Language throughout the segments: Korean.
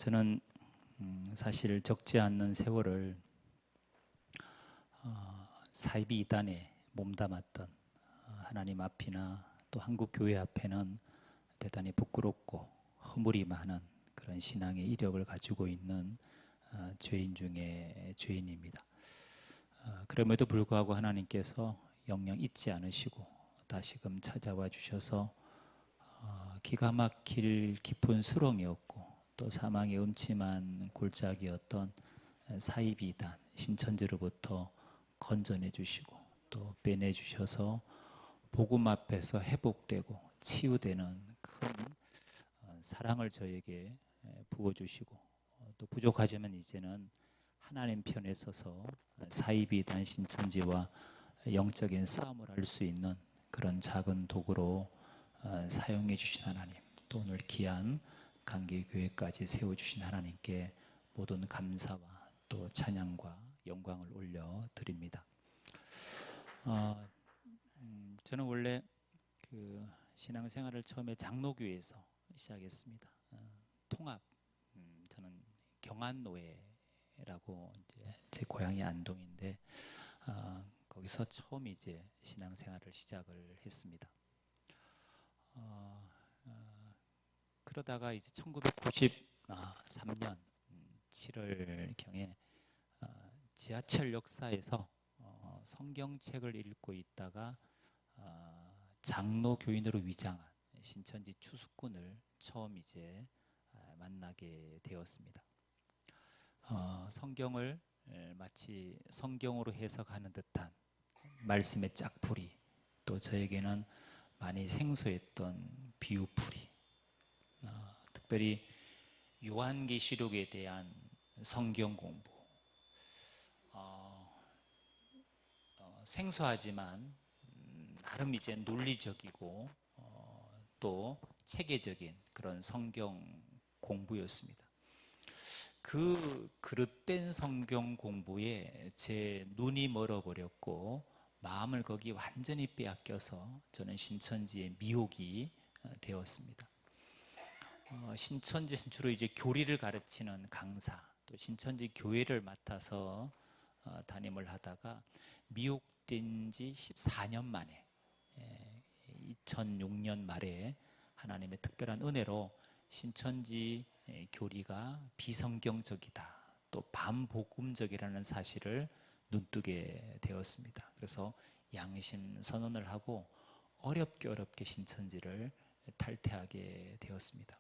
저는 사실 적지 않는 세월을 사이비 이단에 몸담았던 하나님 앞이나 또 한국 교회 앞에는 대단히 부끄럽고 허물이 많은 그런 신앙의 이력을 가지고 있는 죄인 중에 죄인입니다. 그럼에도 불구하고 하나님께서 영영 잊지 않으시고 다시금 찾아와 주셔서 기가 막힐 깊은 수렁이었고 또 사망의 음침한 골짜기였던 사이비 이단 신천지로부터 건져내 주시고 또 빼내 주셔서 복음 앞에서 회복되고 치유되는 큰 사랑을 저에게 부어주시고 또 부족하지만 이제는 하나님 편에 서서 사이비 이단 신천지와 영적인 싸움을 할 수 있는 그런 작은 도구로 사용해 주신 하나님, 또 오늘 귀한 강계교회까지 세워주신 하나님께 모든 감사와 또 찬양과 영광을 올려드립니다. 저는 원래 그 신앙생활을 처음에 장로교회에서 시작했습니다. 통합, 저는 경안노회라고 이제 제 고향이 안동인데 거기서 처음 이제 신앙생활을 시작을 했습니다. 그러다가 이제 1993년 7월경에 지하철 역사에서 성경책을 읽고 있다가 장로 교인으로 위장한 신천지 추수꾼을 처음 이제 만나게 되었습니다. 성경을 마치 성경으로 해석하는 듯한 말씀의 짝풀이, 또 저에게는 많이 생소했던 비유풀이, 특별히 요한계시록에 대한 성경 공부, 생소하지만 나름 이제 논리적이고 또 체계적인 그런 성경 공부였습니다. 그 그릇된 성경 공부에 제 눈이 멀어버렸고 마음을 거기 완전히 빼앗겨서 저는 신천지의 미혹이 되었습니다. 신천지는 주로 이제 교리를 가르치는 강사, 또 신천지 교회를 맡아서 담임을 하다가 미혹된 지 14년 만에 2006년 말에 하나님의 특별한 은혜로 신천지 교리가 비성경적이다, 또 반복음적이라는 사실을 눈뜨게 되었습니다. 그래서 양심 선언을 하고 어렵게 신천지를 탈퇴하게 되었습니다.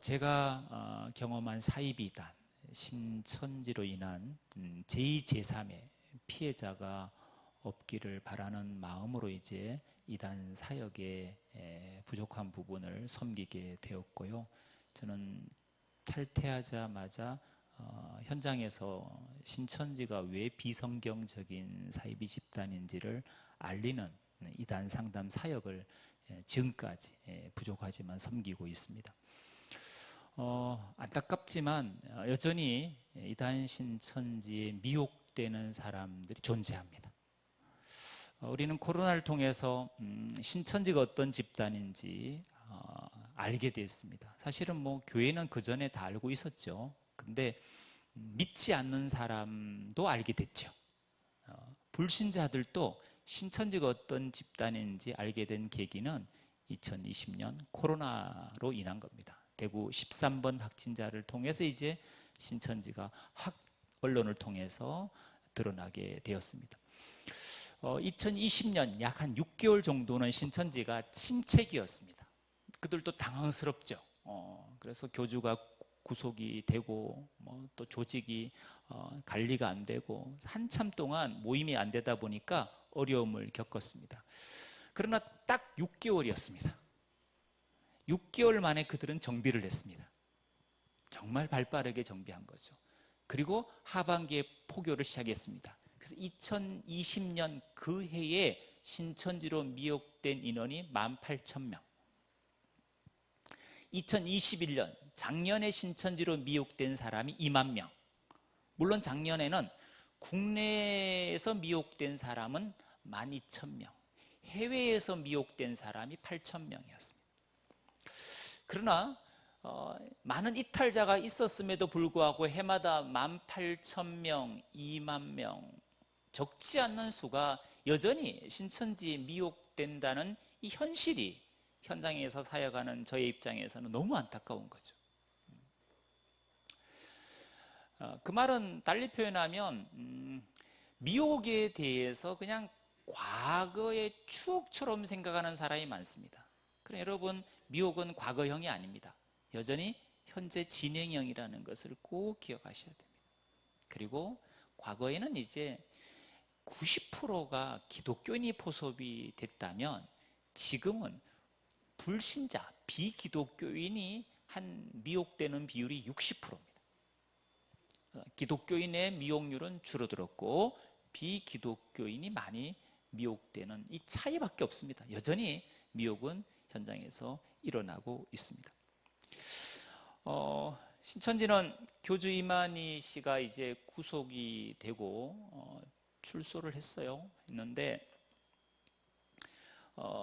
제가 경험한 사이비 이단 신천지로 인한 제2, 제3의 피해자가 없기를 바라는 마음으로 이제 이단 사역의 부족한 부분을 섬기게 되었고요. 저는 탈퇴하자마자 현장에서 신천지가 왜 비성경적인 사이비 집단인지를 알리는 이단 상담 사역을 지금까지 부족하지만 섬기고 있습니다. 안타깝지만 여전히 이단 신천지에 미혹되는 사람들이 존재합니다. 우리는 코로나를 통해서 신천지가 어떤 집단인지 알게 됐습니다. 사실은 뭐 교회는 그 전에 다 알고 있었죠. 근데 믿지 않는 사람도 알게 됐죠. 불신자들도 신천지가 어떤 집단인지 알게 된 계기는 2020년 코로나로 인한 겁니다. 대구 13번 확진자를 통해서 이제 신천지가 언론을 통해서 드러나게 되었습니다. 2020년 약 한 6개월 정도는 신천지가 침체기였습니다. 그들도 당황스럽죠. 그래서 교주가 구속이 되고 또 조직이 관리가 안 되고 한참 동안 모임이 안 되다 보니까 어려움을 겪었습니다. 그러나 딱 6개월이었습니다. 6개월 만에 그들은 정비를 했습니다. 정말 발빠르게 정비한 거죠. 그리고 하반기에 포교를 시작했습니다. 그래서 2020년 그 해에 신천지로 미혹된 인원이 18,000명. 2021년 작년에 신천지로 미혹된 사람이 2만 명. 물론 작년에는 국내에서 미혹된 사람은 12,000명, 해외에서 미혹된 사람이 8,000명이었습니다. 그러나 많은 이탈자가 있었음에도 불구하고 해마다 18,000명, 2만 명, 적지 않는 수가 여전히 신천지에 미혹된다는 이 현실이 현장에서 사역하는 저의 입장에서는 너무 안타까운 거죠. 그 말은 달리 표현하면 미혹에 대해서 그냥 과거의 추억처럼 생각하는 사람이 많습니다. 그럼 여러분, 미혹은 과거형이 아닙니다. 여전히 현재 진행형이라는 것을 꼭 기억하셔야 됩니다. 그리고 과거에는 이제 90%가 기독교인이 포섭이 됐다면 지금은 불신자, 비기독교인이 한 미혹되는 비율이 60%입니다. 기독교인의 미혹률은 줄어들었고 비기독교인이 많이 미혹되는 이 차이밖에 없습니다. 여전히 미혹은 현장에서 일어나고 있습니다. 신천지는 교주 이만희 씨가 이제 구속이 되고 출소를 했는데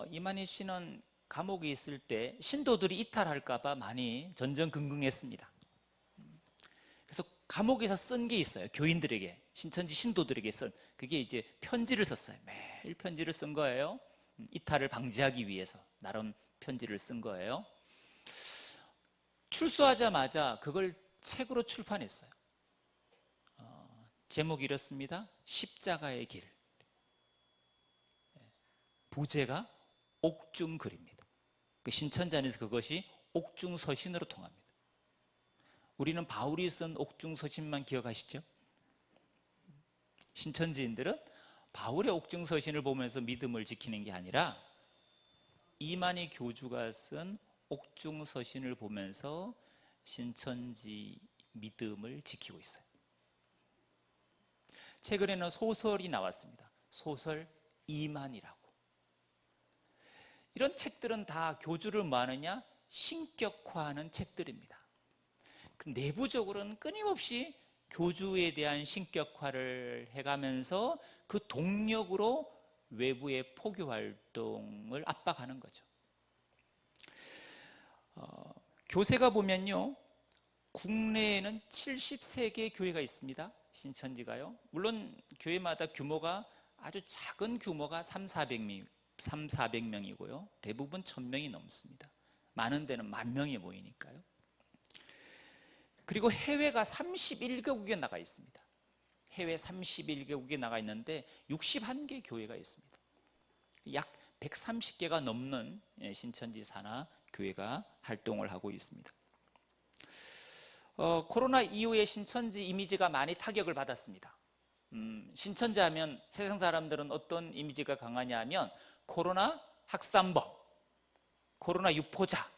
이만희 씨는 감옥에 있을 때 신도들이 이탈할까 봐 많이 전전긍긍했습니다. 그래서 감옥에서 쓴 게 있어요. 교인들에게, 신천지 신도들에게 쓴, 그게 이제 편지를 썼어요. 매일 편지를 쓴 거예요. 이탈을 방지하기 위해서 나름 편지를 쓴 거예요. 출소하자마자 그걸 책으로 출판했어요. 제목이 이렇습니다. 십자가의 길. 부제가 옥중글입니다. 그 신천지 안에서 그것이 옥중서신으로 통합니다. 우리는 바울이 쓴 옥중서신만 기억하시죠? 신천지인들은 바울의 옥중서신을 보면서 믿음을 지키는 게 아니라 이만희 교주가 쓴 옥중서신을 보면서 신천지 믿음을 지키고 있어요. 최근에는 소설이 나왔습니다. 소설 이만이라고. 이런 책들은 다 교주를 뭐 하느냐? 신격화하는 책들입니다. 그 내부적으로는 끊임없이 교주에 대한 신격화를 해가면서 그 동력으로 외부의 포교 활동을 압박하는 거죠. 교세가 보면요, 국내에는 73개 교회가 있습니다. 신천지가요. 물론 교회마다 규모가 아주 작은 규모가 300~400명이고요. 대부분 1000명이 넘습니다. 많은 데는 10,000명이 모이니까요. 그리고 해외가 31개국에 나가 있습니다. 해외 31개국에 나가 있는데 61개 교회가 있습니다. 약 130개가 넘는 신천지 산하 교회가 활동을 하고 있습니다. 코로나 이후에 신천지 이미지가 많이 타격을 받았습니다. 신천지 하면 세상 사람들은 어떤 이미지가 강하냐 하면 코로나 확산범, 코로나 유포자,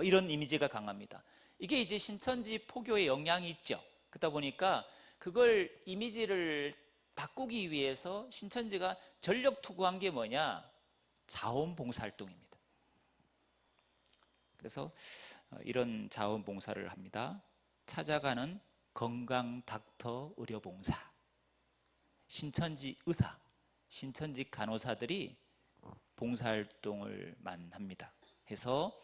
이런 이미지가 강합니다. 이게 이제 신천지 포교의 영향이 있죠. 그러다 보니까 그걸 이미지를 바꾸기 위해서 신천지가 전력 투구한 게 뭐냐? 자원봉사활동입니다. 그래서 이런 자원봉사를 합니다. 찾아가는 건강 닥터 의료봉사, 신천지 의사, 신천지 간호사들이 봉사활동을 합니다. 해서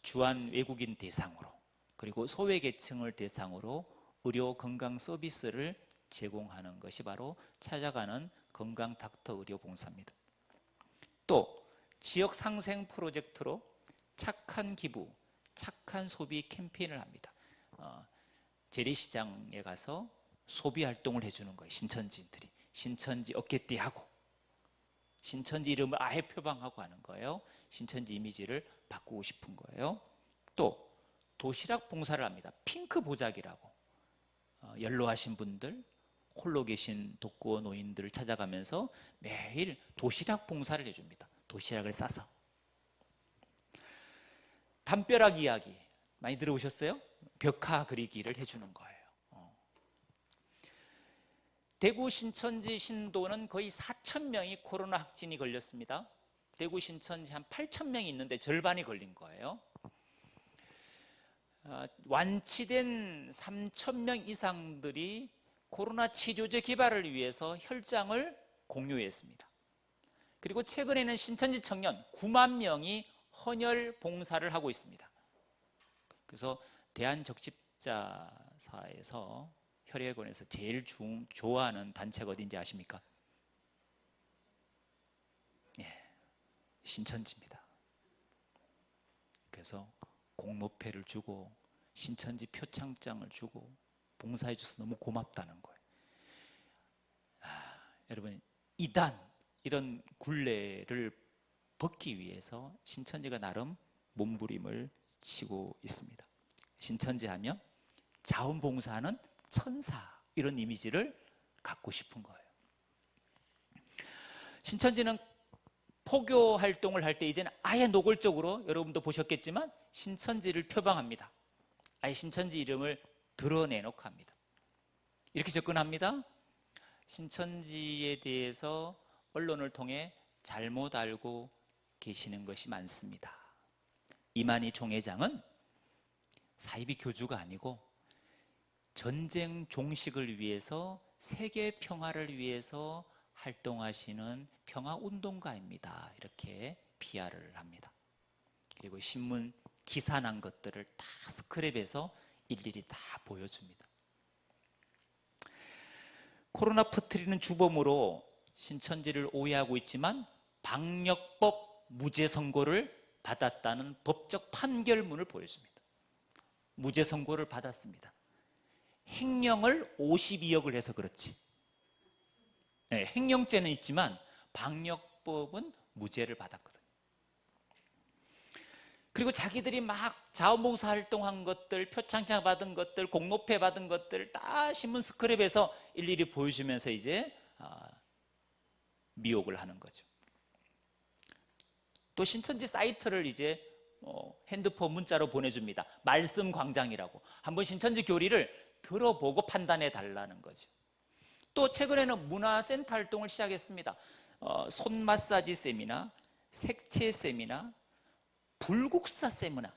주한 외국인 대상으로 그리고 소외계층을 대상으로 의료 건강 서비스를 제공하는 것이 바로 찾아가는 건강 닥터 의료봉사입니다. 또 지역 상생 프로젝트로 착한 기부, 착한 소비 캠페인을 합니다. 재래시장에 가서 소비 활동을 해주는 거예요. 신천지인들이 신천지 어깨띠하고 신천지 이름을 아예 표방하고 하는 거예요. 신천지 이미지를 바꾸고 싶은 거예요. 또 도시락 봉사를 합니다. 핑크 보자기라고 연로하신 분들, 홀로 계신 독거 노인들을 찾아가면서 매일 도시락 봉사를 해줍니다. 도시락을 싸서. 담벼락 이야기 많이 들어보셨어요? 벽화 그리기를 해주는 거예요. 대구 신천지 신도는 거의 4,000명이 코로나 확진이 걸렸습니다. 대구 신천지 한 8,000명이 있는데 절반이 걸린 거예요. 완치된 3,000명 이상들이 코로나 치료제 개발을 위해서 혈장을 공유했습니다. 그리고 최근에는 신천지 청년 9만 명이 헌혈 봉사를 하고 있습니다. 그래서 대한적십자사에서 혈액원에서 제일 좋아하는 단체가 어딘지 아십니까? 예, 신천지입니다. 그래서 공로패를 주고 신천지 표창장을 주고 봉사해 줘서 너무 고맙다는 거예요. 여러분, 이단 이런 굴레를 벗기 위해서 신천지가 나름 몸부림을 치고 있습니다. 신천지 하면 자원봉사하는 천사, 이런 이미지를 갖고 싶은 거예요. 신천지는 포교 활동을 할 때 이제는 아예 노골적으로, 여러분도 보셨겠지만 신천지를 표방합니다. 아예 신천지 이름을 드러내놓고 합니다. 이렇게 접근합니다. 신천지에 대해서 언론을 통해 잘못 알고 계시는 것이 많습니다. 이만희 총회장은 사이비 교주가 아니고 전쟁 종식을 위해서, 세계 평화를 위해서 활동하시는 평화운동가입니다. 이렇게 PR을 합니다. 그리고 신문 기사 난 것들을 다 스크랩해서 일일이 다 보여줍니다. 코로나 퍼뜨리는 주범으로 신천지를 오해하고 있지만 방역법 무죄 선고를 받았다는 법적 판결문을 보여줍니다. 무죄 선고를 받았습니다. 횡령을 52억을 해서 그렇지. 네, 횡령죄는 있지만 방역법은 무죄를 받았거든요. 그리고 자기들이 막 자원봉사 활동한 것들, 표창장 받은 것들, 공로패 받은 것들 다 신문 스크랩에서 일일이 보여주면서 이제 미혹을 하는 거죠. 또 신천지 사이트를 이제 핸드폰 문자로 보내줍니다. 말씀 광장이라고. 한번 신천지 교리를 들어보고 판단해 달라는 거죠. 또 최근에는 문화센터 활동을 시작했습니다. 손 마사지 세미나, 색채 세미나, 불국사 세미나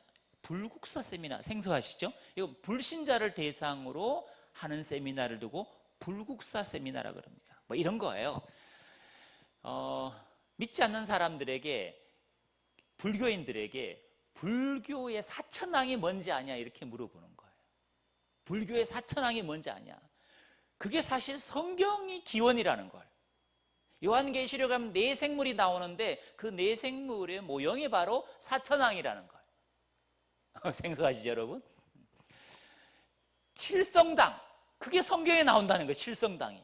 생소하시죠? 이거 불신자를 대상으로 하는 세미나를 두고 불국사 세미나라 그럽니다. 뭐 이런 거예요. 믿지 않는 사람들에게, 불교인들에게 불교의 사천왕이 뭔지 아냐 이렇게 물어보는 거예요. 불교의 사천왕이 뭔지 아냐. 그게 사실 성경이 기원이라는 걸. 요한계시록 가면 네 생물이 나오는데 그 네 생물의 모형이 바로 사천왕이라는 걸. 생소하시죠 여러분? 칠성당, 그게 성경에 나온다는 거예요. 칠성당이.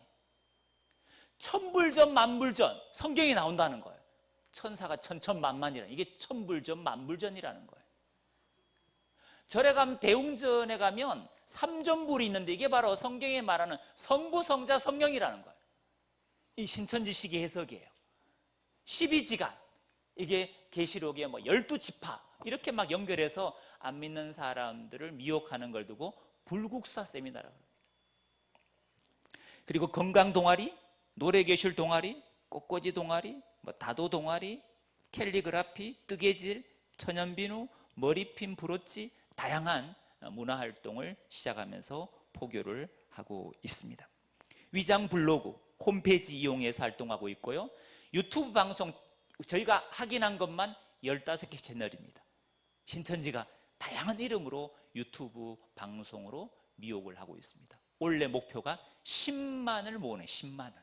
천불전 만불전, 성경에 나온다는 거예요. 천사가 천천만만이라, 이게 천불전 만불전이라는 거예요. 절에 가면, 대웅전에 가면 삼전불이 있는데 이게 바로 성경에 말하는 성부, 성자, 성령이라는 거예요. 이 신천지식의 해석이에요. 12지간, 이게 계시록의 12지파 이렇게 막 연결해서 안 믿는 사람들을 미혹하는 걸 두고 불국사 세미나라고 합니다. 그리고 건강 동아리, 노래교실 동아리, 꽃꽂이 동아리, 다도 동아리, 캘리그라피, 뜨개질, 천연비누, 머리핀 브로치, 다양한 문화활동을 시작하면서 포교를 하고 있습니다. 위장 블로그, 홈페이지 이용해서 활동하고 있고요. 유튜브 방송, 저희가 확인한 것만 15개 채널입니다. 신천지가 다양한 이름으로 유튜브 방송으로 미혹을 하고 있습니다. 올해 목표가 10만을 모으는, 10만을.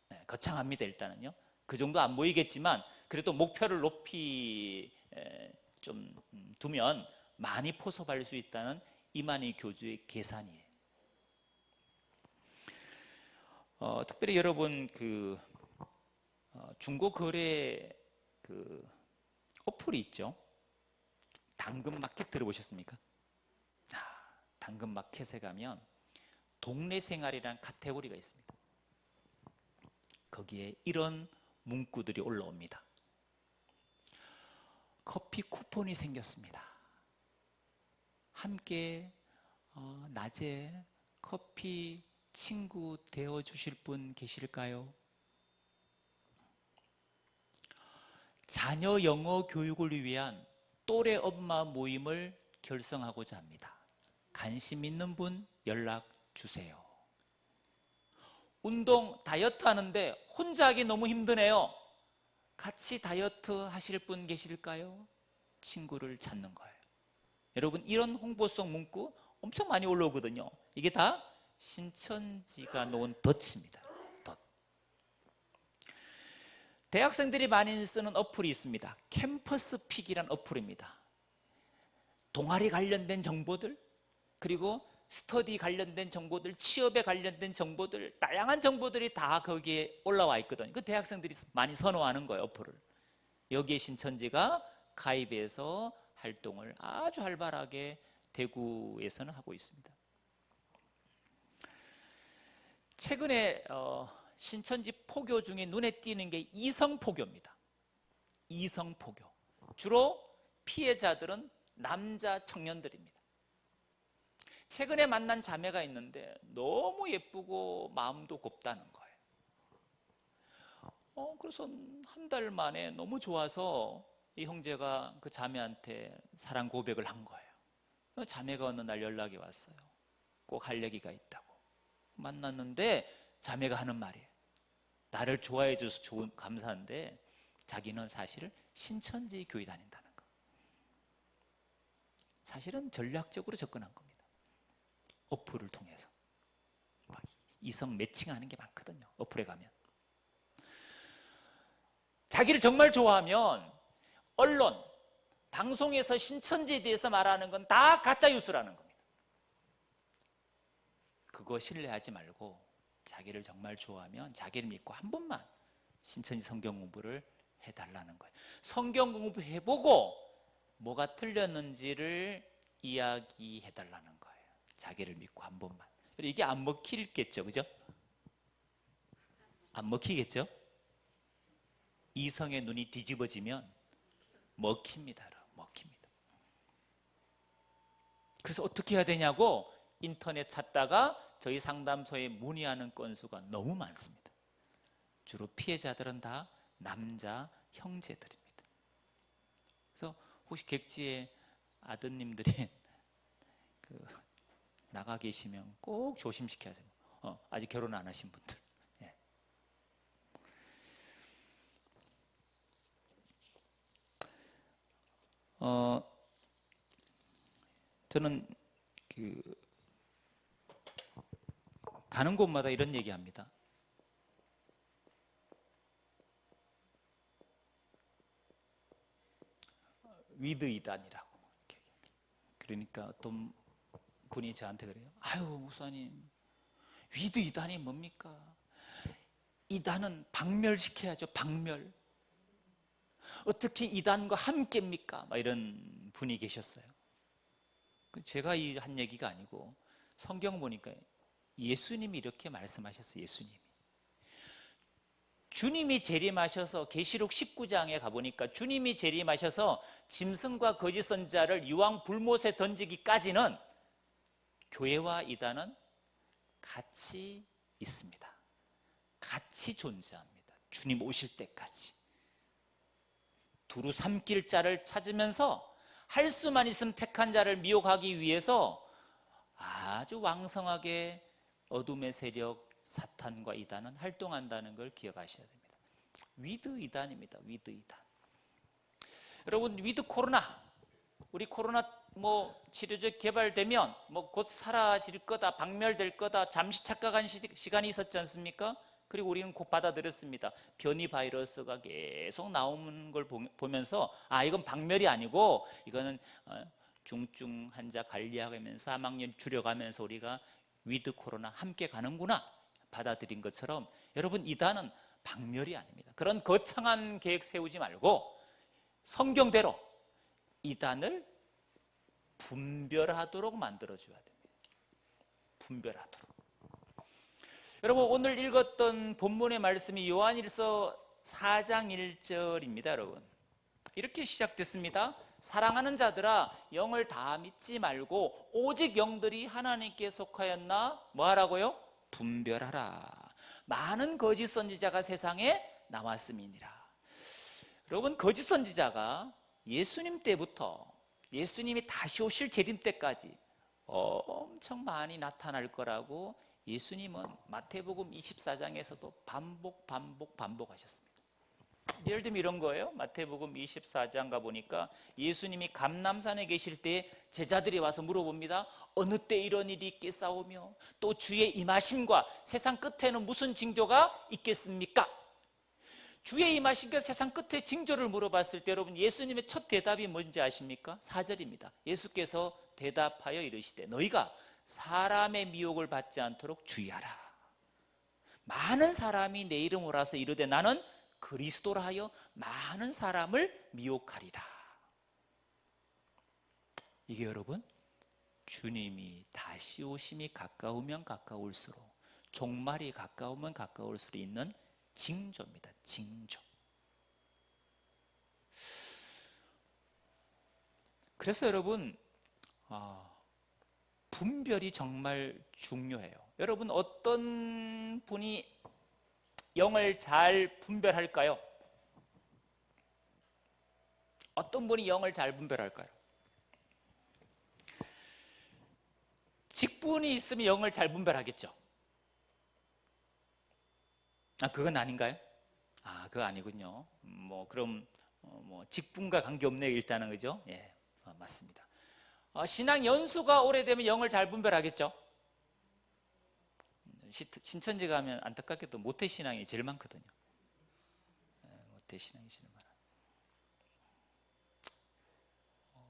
네, 거창합니다. 일단은요. 그 정도 안 보이겠지만 그래도 목표를 높이 좀 두면 많이 포섭할 수 있다는 이만희 교주의 계산이에요. 특별히 여러분 중고 거래 어플이 있죠. 당근마켓 들어보셨습니까? 당근마켓에 가면 동네 생활이라는 카테고리가 있습니다. 거기에 이런 문구들이 올라옵니다. 커피 쿠폰이 생겼습니다. 함께 낮에 커피 친구 되어 주실 분 계실까요? 자녀 영어 교육을 위한 또래 엄마 모임을 결성하고자 합니다. 관심 있는 분 연락 주세요. 운동, 다이어트 하는데 혼자 하기 너무 힘드네요. 같이 다이어트 하실 분 계실까요? 친구를 찾는 거예요. 여러분, 이런 홍보성 문구 엄청 많이 올라오거든요. 이게 다 신천지가 놓은 덫입니다. 덫. 대학생들이 많이 쓰는 어플이 있습니다. 캠퍼스 픽이란 어플입니다. 동아리 관련된 정보들, 그리고 스터디 관련된 정보들, 취업에 관련된 정보들, 다양한 정보들이 다 거기에 올라와 있거든요. 그 대학생들이 많이 선호하는 거예요, 어플을. 여기에 신천지가 가입해서 활동을 아주 활발하게 대구에서는 하고 있습니다. 최근에 신천지 포교 중에 눈에 띄는 게 이성포교입니다. 이성포교. 주로 피해자들은 남자 청년들입니다. 최근에 만난 자매가 있는데 너무 예쁘고 마음도 곱다는 거예요. 그래서 한 달 만에 너무 좋아서 이 형제가 그 자매한테 사랑 고백을 한 거예요. 자매가 어느 날 연락이 왔어요. 꼭 할 얘기가 있다고. 만났는데 자매가 하는 말이에요. 나를 좋아해 줘서 감사한데 자기는 사실 신천지 교회 다닌다는 거. 사실은 전략적으로 접근한 겁니다. 어플을 통해서. 막 이성 매칭하는 게 많거든요. 어플에 가면. 자기를 정말 좋아하면 언론, 방송에서 신천지에 대해서 말하는 건 다 가짜 뉴스라는 겁니다. 그거 신뢰하지 말고 자기를 정말 좋아하면 자기를 믿고 한 번만 신천지 성경 공부를 해달라는 거예요. 성경 공부해보고 뭐가 틀렸는지를 이야기해달라는 거예요. 자기를 믿고 한 번만. 이게 안 먹히겠죠, 그죠? 안 먹히겠죠? 이성의 눈이 뒤집어지면 먹힙니다. 먹힙니다. 그래서 어떻게 해야 되냐고 인터넷 찾다가 저희 상담소에 문의하는 건수가 너무 많습니다. 주로 피해자들은 다 남자 형제들입니다. 그래서 혹시 객지에 아드님들이 나가 계시면 꼭 조심시켜야 돼요. 아직 결혼 안 하신 분들. 예. 저는 가는 곳마다 이런 얘기합니다. 위드 이단이라고. 그러니까 어떤 분이 저한테 그래요. 아유, 목사님, 위드 이단이 뭡니까? 이단은 박멸시켜야죠. 박멸. 어떻게 이단과 함께입니까? 막 이런 분이 계셨어요. 제가 한 얘기가 아니고 성경 보니까 예수님이 이렇게 말씀하셨어요. 예수님이. 주님이 재림하셔서 계시록 19장에 가보니까 주님이 재림하셔서 짐승과 거짓 선지자를 유황 불못에 던지기까지는 교회와 이단은 같이 있습니다. 같이 존재합니다. 주님 오실 때까지. 두루 삼킬 자를 찾으면서 할 수만 있으면 택한 자를 미혹하기 위해서 아주 왕성하게 어둠의 세력 사탄과 이단은 활동한다는 걸 기억하셔야 됩니다. 위드 이단입니다. 위드 이단. 여러분, 위드 코로나, 우리 코로나 치료제 개발되면 곧 사라질 거다, 박멸될 거다, 잠시 착각한 시간이 있었지 않습니까? 그리고 우리는 곧 받아들였습니다. 변이 바이러스가 계속 나오는 걸 보면서 이건 박멸이 아니고 이거는 중증 환자 관리하면서 사망률 줄여가면서 우리가 위드 코로나 함께 가는구나 받아들인 것처럼 여러분, 이단은 박멸이 아닙니다. 그런 거창한 계획 세우지 말고 성경대로 이단을 분별하도록 만들어줘야 됩니다. 분별하도록. 여러분, 오늘 읽었던 본문의 말씀이 요한일서 4장 1절입니다. 여러분, 이렇게 시작됐습니다. 사랑하는 자들아, 영을 다 믿지 말고 오직 영들이 하나님께 속하였나 뭐하라고요? 분별하라. 많은 거짓 선지자가 세상에 나왔음이니라. 여러분, 거짓 선지자가 예수님 때부터 예수님이 다시 오실 재림 때까지 엄청 많이 나타날 거라고 예수님은 마태복음 24장에서도 반복하셨습니다. 예를 들면 이런 거예요. 마태복음 24장 가보니까 예수님이 감람산에 계실 때 제자들이 와서 물어봅니다. 어느 때 이런 일이 있겠사오며 또 주의 임하심과 세상 끝에는 무슨 징조가 있겠습니까? 주의 임하심과 세상 끝에 징조를 물어봤을 때 여러분 예수님의 첫 대답이 뭔지 아십니까? 4절입니다. 예수께서 대답하여 이르시되 너희가 사람의 미혹을 받지 않도록 주의하라. 많은 사람이 내 이름으로 와서 이르되 나는 그리스도라 하여 많은 사람을 미혹하리라. 이게 여러분 주님이 다시 오심이 가까우면 가까울수록 종말이 가까우면 가까울수록 있는 징조입니다. 징조. 그래서 여러분 분별이 정말 중요해요. 여러분 어떤 분이 영을 잘 분별할까요? 어떤 분이 영을 잘 분별할까요? 직분이 있으면 영을 잘 분별하겠죠. 그건 아닌가요? 그거 아니군요. 그럼 직분과 관계없네요. 일단은 그죠? 예, 맞습니다. 신앙 연수가 오래되면 영을 잘 분별하겠죠. 신천지 가면 안타깝게도 모태신앙이 제일 많거든요. 모태신앙이 제일 많아요.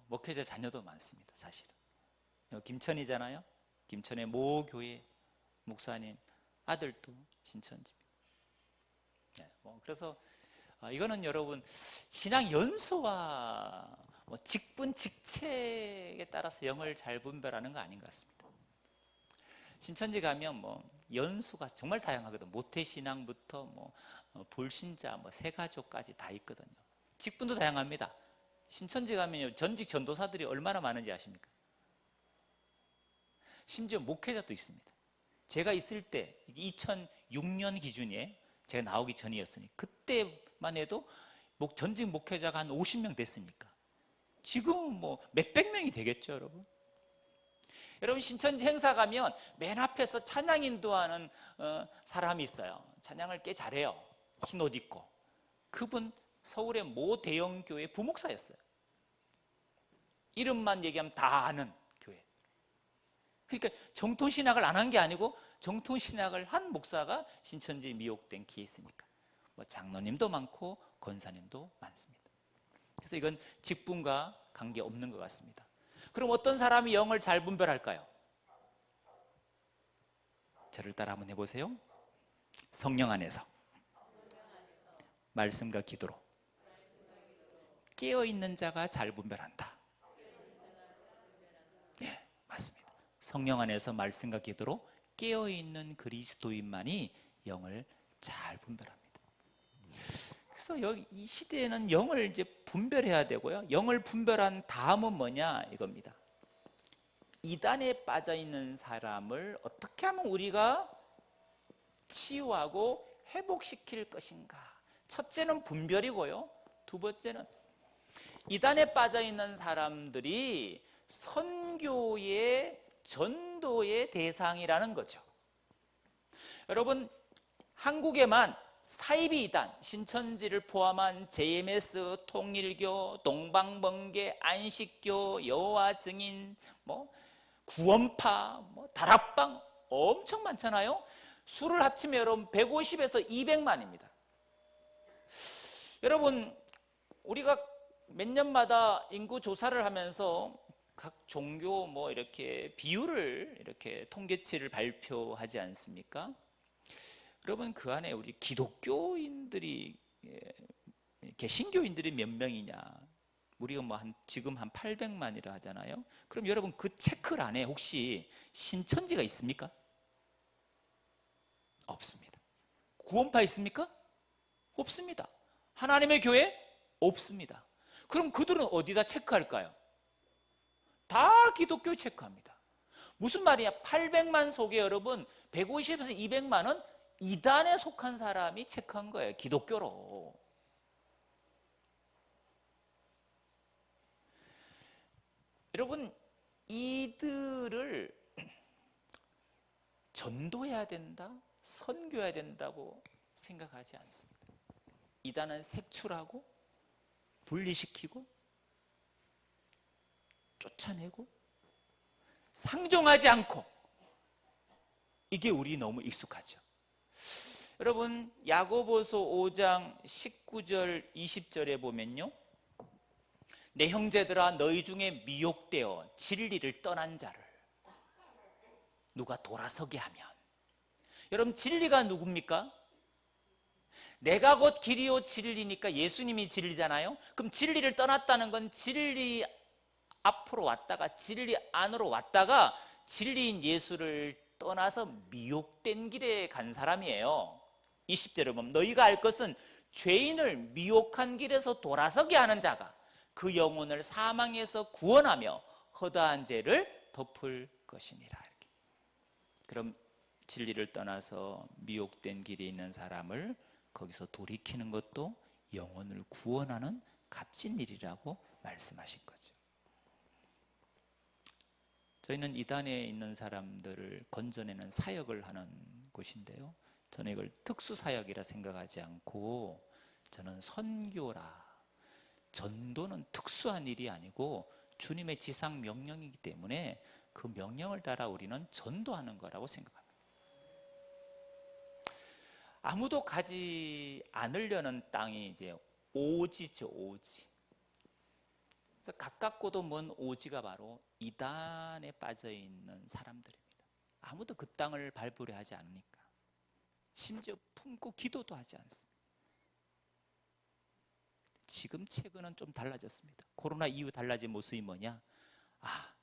목회자 자녀도 많습니다. 사실은 김천이잖아요. 김천의 모 교회 목사님 아들도 신천지입니다. 그래서 이거는 여러분 신앙 연수와 직분 직책에 따라서 영을 잘 분별하는 거 아닌 것 같습니다. 신천지 가면 연수가 정말 다양하거든. 모태신앙부터 불신자, 세가족까지 다 있거든요. 직분도 다양합니다. 신천지 가면 전직 전도사들이 얼마나 많은지 아십니까? 심지어 목회자도 있습니다. 제가 있을 때 2006년 기준이에요. 제가 나오기 전이었으니 그때만 해도 전직 목회자가 한 50명 됐으니까 지금은 몇백 명이 되겠죠, 여러분. 여러분 신천지 행사 가면 맨 앞에서 찬양 인도하는 사람이 있어요. 찬양을 꽤 잘해요. 흰 옷 입고. 그분 서울의 모 대형교회 부목사였어요. 이름만 얘기하면 다 아는 교회. 그러니까 정통신학을 안 한 게 아니고 정통신학을 한 목사가 신천지에 미혹된 케이스니까 장로님도 많고 권사님도 많습니다. 그래서 이건 직분과 관계없는 것 같습니다. 그럼 어떤 사람이 영을 잘 분별할까요? 저를 따라 한번 해보세요. 성령 안에서 말씀과 기도로 깨어있는 자가 잘 분별한다. 네, 맞습니다. 성령 안에서 말씀과 기도로 깨어있는 그리스도인만이 영을 잘 분별합니다. 그래서 이 시대에는 영을 이제 분별해야 되고요. 영을 분별한 다음은 뭐냐 이겁니다. 이단에 빠져 있는 사람을 어떻게 하면 우리가 치유하고 회복시킬 것인가. 첫째는 분별이고요. 두 번째는 이단에 빠져 있는 사람들이 선교의 전도의 대상이라는 거죠. 여러분 한국에만 사이비 이단, 신천지를 포함한 JMS, 통일교, 동방번개, 안식교, 여호와 증인, 구원파, 다락방 엄청 많잖아요. 수를 합치면 여러분 150에서 200만입니다. 여러분 우리가 몇 년마다 인구 조사를 하면서 각 종교 이렇게 비율을 이렇게 통계치를 발표하지 않습니까? 여러분 그 안에 우리 기독교인들이 개신교인들이 몇 명이냐? 우리가 지금 한 800만이라 하잖아요. 그럼 여러분 그 체크 안에 혹시 신천지가 있습니까? 없습니다. 구원파 있습니까? 없습니다. 하나님의 교회? 없습니다. 그럼 그들은 어디다 체크할까요? 다 기독교 체크합니다. 무슨 말이야? 800만 속에 여러분 150에서 200만은 이단에 속한 사람이 체크한 거예요. 기독교로. 여러분 이들을 전도해야 된다, 선교해야 된다고 생각하지 않습니다. 이단은 색출하고 분리시키고 쫓아내고 상종하지 않고, 이게 우리 너무 익숙하죠. 여러분 야고보서 5장 19절 20절에 보면요, 내 형제들아 너희 중에 미혹되어 진리를 떠난 자를 누가 돌아서게 하면. 여러분 진리가 누굽니까? 내가 곧 길이요 진리니까 예수님이 진리잖아요. 그럼 진리를 떠났다는 건 진리 앞으로 왔다가 진리 안으로 왔다가 진리인 예수를 떠나서 미혹된 길에 간 사람이에요. 20절에 보면 너희가 알 것은 죄인을 미혹한 길에서 돌아서게 하는 자가 그 영혼을 사망에서 구원하며 허다한 죄를 덮을 것이니라. 그럼 진리를 떠나서 미혹된 길에 있는 사람을 거기서 돌이키는 것도 영혼을 구원하는 값진 일이라고 말씀하신 거죠. 저희는 이단에 있는 사람들을 건져내는 사역을 하는 곳인데요, 저는 이걸 특수사역이라 생각하지 않고 저는 선교라, 전도는 특수한 일이 아니고 주님의 지상 명령이기 때문에 그 명령을 따라 우리는 전도하는 거라고 생각합니다. 아무도 가지 않으려는 땅이 이제 오지죠, 오지. 그래서 가깝고도 먼 오지가 바로 이단에 빠져 있는 사람들입니다. 아무도 그 땅을 밟으려 하지 않으니까, 심지어 품고 기도도 하지 않습니다. 지금 최근은 좀 달라졌습니다. 코로나 이후 달라진 모습이 뭐냐?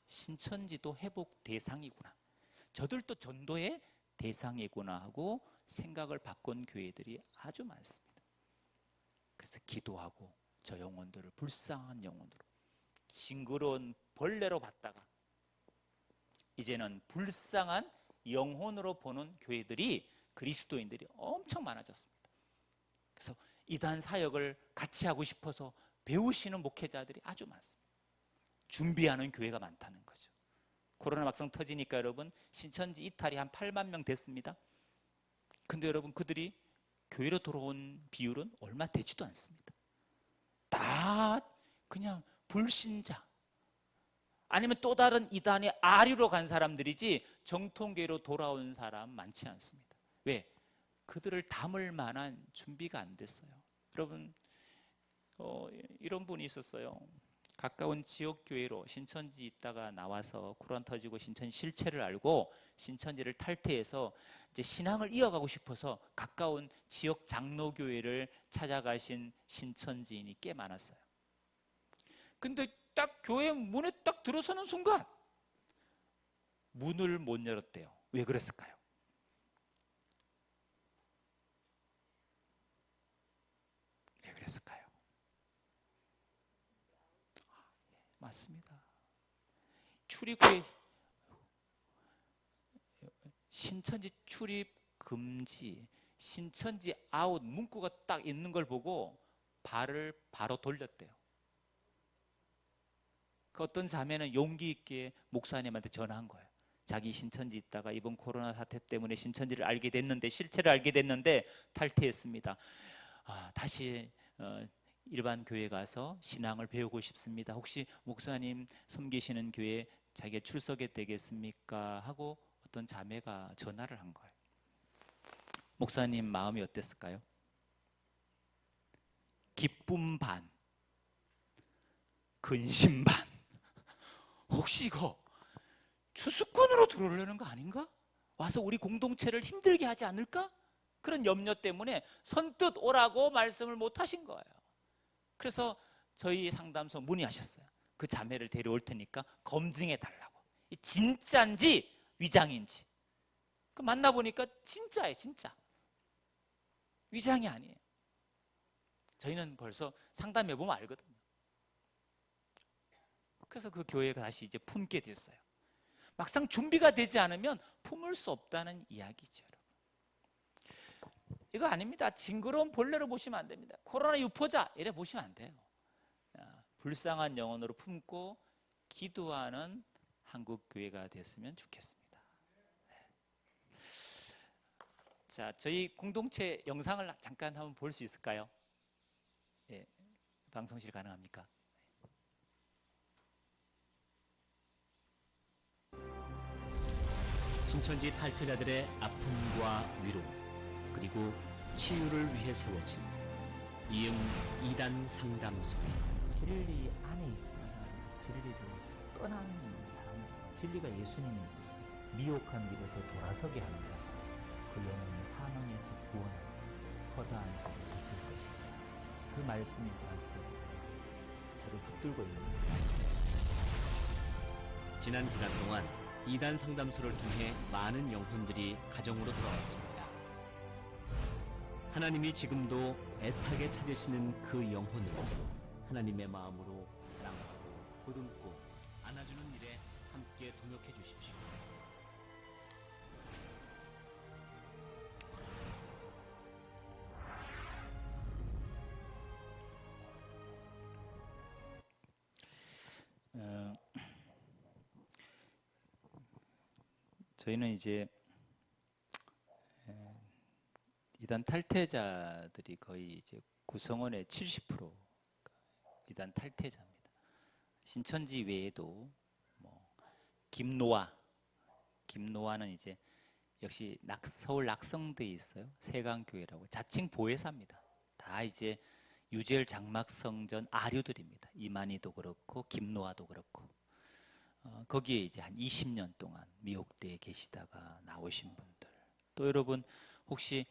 신천지도 회복 대상이구나, 저들도 전도의 대상이구나 하고 생각을 바꾼 교회들이 아주 많습니다. 그래서 기도하고 저 영혼들을 불쌍한 영혼으로, 징그러운 벌레로 봤다가 이제는 불쌍한 영혼으로 보는 교회들이, 그리스도인들이 엄청 많아졌습니다. 그래서 이단 사역을 같이 하고 싶어서 배우시는 목회자들이 아주 많습니다. 준비하는 교회가 많다는 거죠. 코로나 막상 터지니까 여러분 신천지 이탈이 한 8만 명 됐습니다. 근데 여러분 그들이 교회로 돌아온 비율은 얼마 되지도 않습니다. 다 그냥 불신자 아니면 또 다른 이단의 아류로 간 사람들이지 정통교회로 돌아온 사람 많지 않습니다. 왜? 그들을 담을 만한 준비가 안 됐어요. 여러분 이런 분이 있었어요. 가까운 지역교회로 신천지 있다가 나와서 코로나 터지고 신천지 실체를 알고 신천지를 탈퇴해서 이제 신앙을 이어가고 싶어서 가까운 지역 장로교회를 찾아가신 신천지인이 꽤 많았어요. 근데 딱 교회 문에 딱 들어서는 순간 문을 못 열었대요. 왜 그랬을까요? 왜 그랬을까요? 맞습니다. 출입구에 신천지 출입 금지, 신천지 아웃 문구가 딱 있는 걸 보고 발을 바로 돌렸대요. 그 어떤 자매는 용기 있게 목사님한테 전화한 거예요. 자기 신천지 있다가 이번 코로나 사태 때문에 신천지를 알게 됐는데, 실체를 알게 됐는데 탈퇴했습니다. 다시 일반 교회 가서 신앙을 배우고 싶습니다. 혹시 목사님 섬기시는 교회 자기가 출석해 되겠습니까? 하고 어떤 자매가 전화를 한 거예요. 목사님 마음이 어땠을까요? 기쁨 반, 근심 반. 혹시 이거 추수꾼으로 들어오려는 거 아닌가? 와서 우리 공동체를 힘들게 하지 않을까? 그런 염려 때문에 선뜻 오라고 말씀을 못 하신 거예요. 그래서 저희 상담소 문의하셨어요. 그 자매를 데려올 테니까 검증해 달라고. 진짜인지 위장인지. 만나보니까 진짜예요, 진짜. 위장이 아니에요. 저희는 벌써 상담해보면 알거든요. 그래서 그 교회가 다시 이제 품게 됐어요. 막상 준비가 되지 않으면 품을 수 없다는 이야기죠. 이거 아닙니다. 징그러운 벌레로 보시면 안 됩니다. 코로나 유포자 이래 보시면 안 돼요. 불쌍한 영혼으로 품고 기도하는 한국 교회가 됐으면 좋겠습니다. 자, 저희 공동체 영상을 잠깐 한번 볼 수 있을까요? 예, 방송실 가능합니까? 신천지 탈퇴자들의 아픔과 위로 그리고 치유를 위해 세워진 이응 이단 상담소. 진리 안에 있거나 진리를 떠나는 사람, 진리가 예수님이 미혹한 길에서 돌아서게 하는 자, 그 영혼이 사망에서 구원하는 허다한 자가 될 것입니다. 그 말씀이 저한테 저를 붙들고 있는 지난 기간 동안 이단 상담소를 통해 많은 영혼들이 가정으로 돌아왔습니다. 하나님이 지금도 애타게 찾으시는 그 영혼을 하나님의 마음으로 사랑하고 보듬고 안아주는 일에 함께 동역해 주십시오. 저희는 이제 이단 탈퇴자들이 거의 이제 구성원의 70% 이단 탈퇴자입니다. 신천지 외에도 뭐 김노아는 이제 역시 서울 낙성대에 있어요. 세강교회라고 자칭 보혜사입니다. 다 이제 유재열 장막성전 아류들입니다. 이만희도 그렇고 김노아도 그렇고 거기에 이제 한 20년 동안 미혹대에 계시다가 나오신 분들. 또 여러분 혹시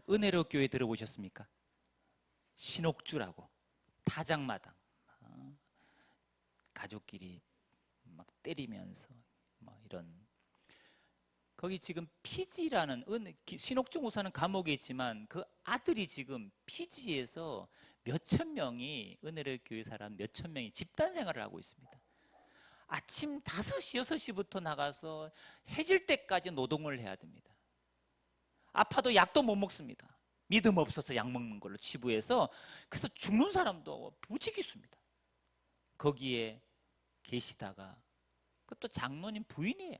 은혜로 교회 들어보셨습니까? 신옥주라고 타작마당 가족끼리 막 때리면서 뭐 이런 거기 지금 피지라는 신옥주 목사는 감옥에 있지만 그 아들이 지금 피지에서 몇천 명이 은혜로 교회 사람 몇천 명이 집단 생활을 하고 있습니다. 아침 5시, 6시부터 나가서 해질 때까지 노동을 해야 됩니다. 아파도 약도 못 먹습니다. 믿음 없어서 약 먹는 걸로 치부해서. 그래서 죽는 사람도 부지기수입니다. 거기에 계시다가 그것도 장로님 부인이에요.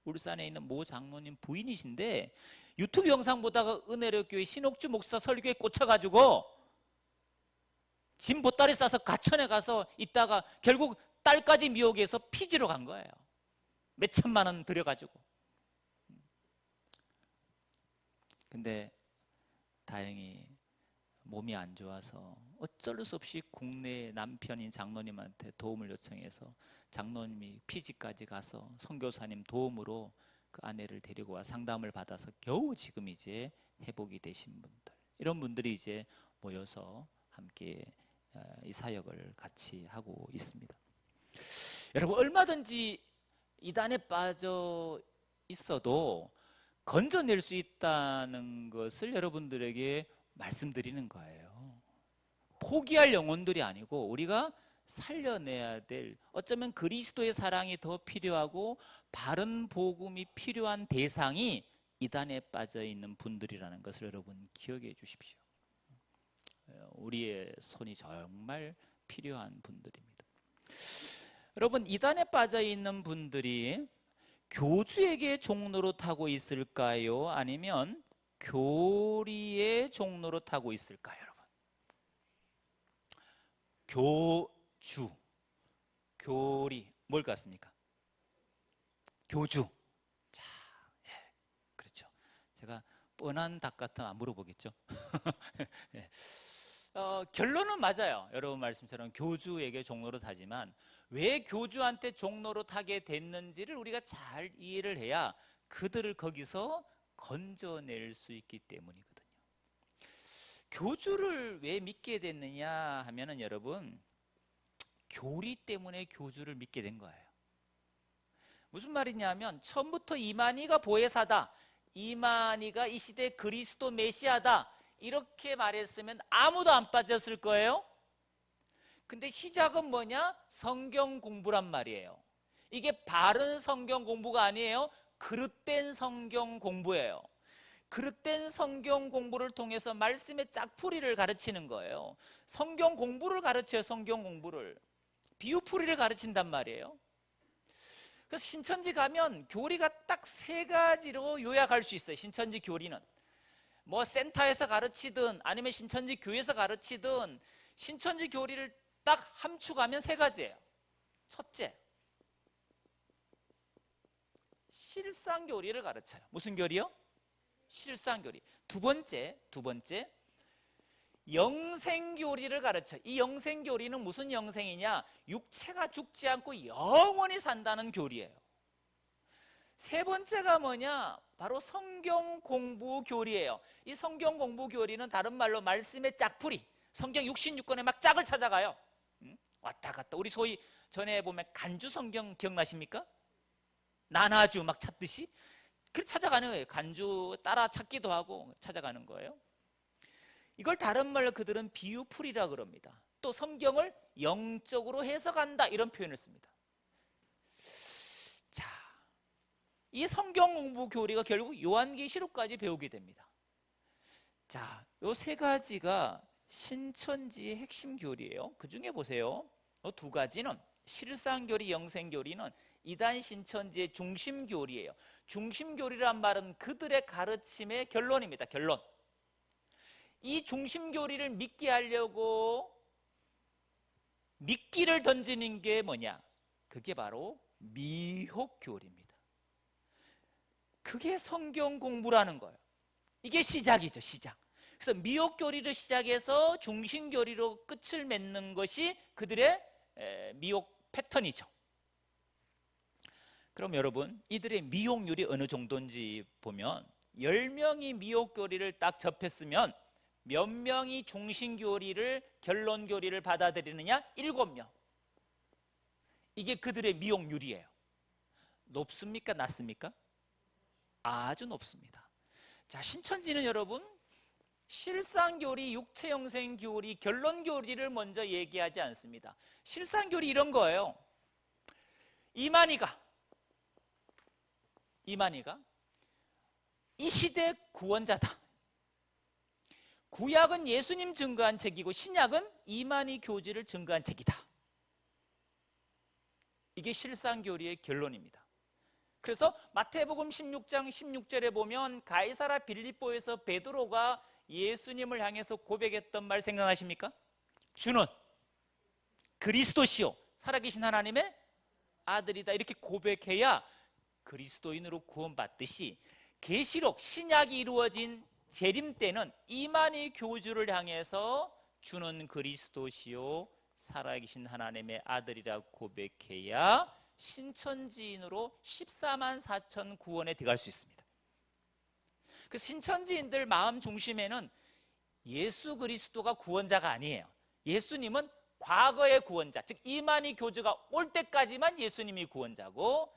울산에 있는 모 장로님 부인이신데 유튜브 영상 보다가 은혜로교회 신옥주 목사 설교에 꽂혀가지고 짐 보따리 싸서 가천에 가서 있다가 결국 딸까지 미혹해서 피지로 간 거예요. 몇 천만 원 들여가지고. 근데 다행히 몸이 안 좋아서 어쩔 수 없이 국내 남편인 장로님한테 도움을 요청해서 장로님이 피지까지 가서 선교사님 도움으로 그 아내를 데리고 와 상담을 받아서 겨우 지금 이제 회복이 되신 분들, 이런 분들이 이제 모여서 함께 이 사역을 같이 하고 있습니다. 여러분, 얼마든지 이단에 빠져 있어도 건져낼 수 있다는 것을 여러분들에게 말씀드리는 거예요. 포기할 영혼들이 아니고 우리가 살려내야 될, 어쩌면 그리스도의 사랑이 더 필요하고 바른 복음이 필요한 대상이 이단에 빠져 있는 분들이라는 것을 여러분 기억해 주십시오. 우리의 손이 정말 필요한 분들입니다. 여러분, 이단에 빠져 있는 분들이 교주에게 종로로 타고 있을까요? 아니면 교리의 종로로 타고 있을까요, 여러분? 교주, 교리, 뭘 같습니까? 교주. 자, 예, 그렇죠. 제가 뻔한 답 같으면 안 물어보겠죠. 예. 결론은 맞아요. 여러분 말씀처럼 교주에게 종로로 타지만 왜 교주한테 종로로 타게 됐는지를 우리가 잘 이해를 해야 그들을 거기서 건져낼 수 있기 때문이거든요. 교주를 왜 믿게 됐느냐 하면은 여러분, 교리 때문에 교주를 믿게 된 거예요. 무슨 말이냐면 처음부터 이만희가 보혜사다, 이만희가 이 시대 그리스도 메시아다, 이렇게 말했으면 아무도 안 빠졌을 거예요. 근데 시작은 뭐냐? 성경 공부란 말이에요. 이게 바른 성경 공부가 아니에요. 그릇된 성경 공부예요. 그릇된 성경 공부를 통해서 말씀의 짝풀이를 가르치는 거예요. 성경 공부를 가르쳐요. 성경 공부를. 비유풀이를 가르친단 말이에요. 그래서 신천지 가면 교리가 딱 3가지로 요약할 수 있어요. 신천지 교리는 뭐 센터에서 가르치든 아니면 신천지 교회에서 가르치든 신천지 교리를 딱 함축하면 세 가지예요. 첫째, 실상교리를 가르쳐요. 무슨 교리요? 실상교리. 두 번째, 영생교리를 가르쳐요. 이 영생교리는 무슨 영생이냐? 육체가 죽지 않고 영원히 산다는 교리예요. 세 번째가 뭐냐? 바로 성경 공부 교리예요. 이 성경 공부 교리는 다른 말로 말씀의 짝풀이, 성경 66권에 막 짝을 찾아가요. 왔다 갔다. 우리 소위 전에 보면 간주 성경 기억나십니까? 나나주 막 찾듯이 그렇게 찾아가는 거예요. 간주 따라 찾기도 하고 찾아가는 거예요. 이걸 다른 말로 그들은 비유풀이라 그럽니다. 또 성경을 영적으로 해석한다 이런 표현을 씁니다. 자, 이 성경 공부 교리가 결국 요한계시록까지 배우게 됩니다. 자, 요 세 가지가 신천지의 핵심 교리예요. 그 중에 보세요. 요 두 가지는 실상교리, 영생교리는 이단 신천지의 중심 교리예요. 중심 교리란 말은 그들의 가르침의 결론입니다. 결론. 이 중심 교리를 믿게 하려고 미끼를 던지는 게 뭐냐? 그게 바로 미혹 교리입니다. 그게 성경 공부라는 거예요. 이게 시작이죠, 시작. 그래서 미혹 교리를 시작해서 중심 교리로 끝을 맺는 것이 그들의 미혹 패턴이죠. 그럼 여러분, 이들의 미혹률이 어느 정도인지 보면 10명이 미혹 교리를 딱 접했으면 몇 명이 중심 교리를, 결론 교리를 받아들이느냐? 7명. 이게 그들의 미혹률이에요. 높습니까? 낮습니까? 아주 높습니다. 자, 신천지는 여러분 실상교리, 육체영생교리, 결론교리를 먼저 얘기하지 않습니다. 실상교리 이런 거예요. 이만희가 이 시대 구원자다. 구약은 예수님 증거한 책이고 신약은 이만희 교지를 증거한 책이다. 이게 실상교리의 결론입니다. 그래서 마태복음 16장 16절에 보면 가이사라 빌립보에서 베드로가 예수님을 향해서 고백했던 말 생각나십니까? 주는 그리스도시요 살아계신 하나님의 아들이다. 이렇게 고백해야 그리스도인으로 구원받듯이 계시록 신약이 이루어진 재림 때는 이만희 교주를 향해서 주는 그리스도시요 살아계신 하나님의 아들이라고 고백해야 신천지인으로 14만 4천 구원에 들어갈 수 있습니다. 그 신천지인들 마음 중심에는 예수 그리스도가 구원자가 아니에요. 예수님은 과거의 구원자, 즉 이만희 교주가 올 때까지만 예수님이 구원자고,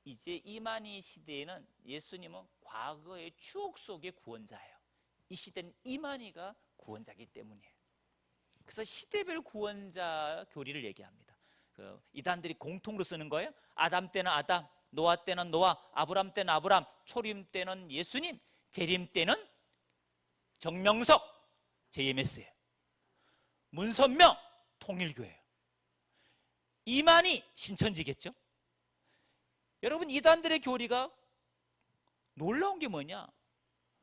이제 이만희 시대에는 예수님은 과거의 추억 속의 구원자예요. 이 시대는 이만희가 구원자이기 때문이에요. 그래서 시대별 구원자 교리를 얘기합니다. 이단들이 공통으로 쓰는 거예요. 아담 때는 아담, 노아 때는 노아, 아브람 때는 아브람, 초림 때는 예수님, 재림 때는 정명석, JMS예요. 문선명, 통일교회예요. 이만희, 신천지겠죠. 여러분, 이단들의 교리가 놀라운 게 뭐냐?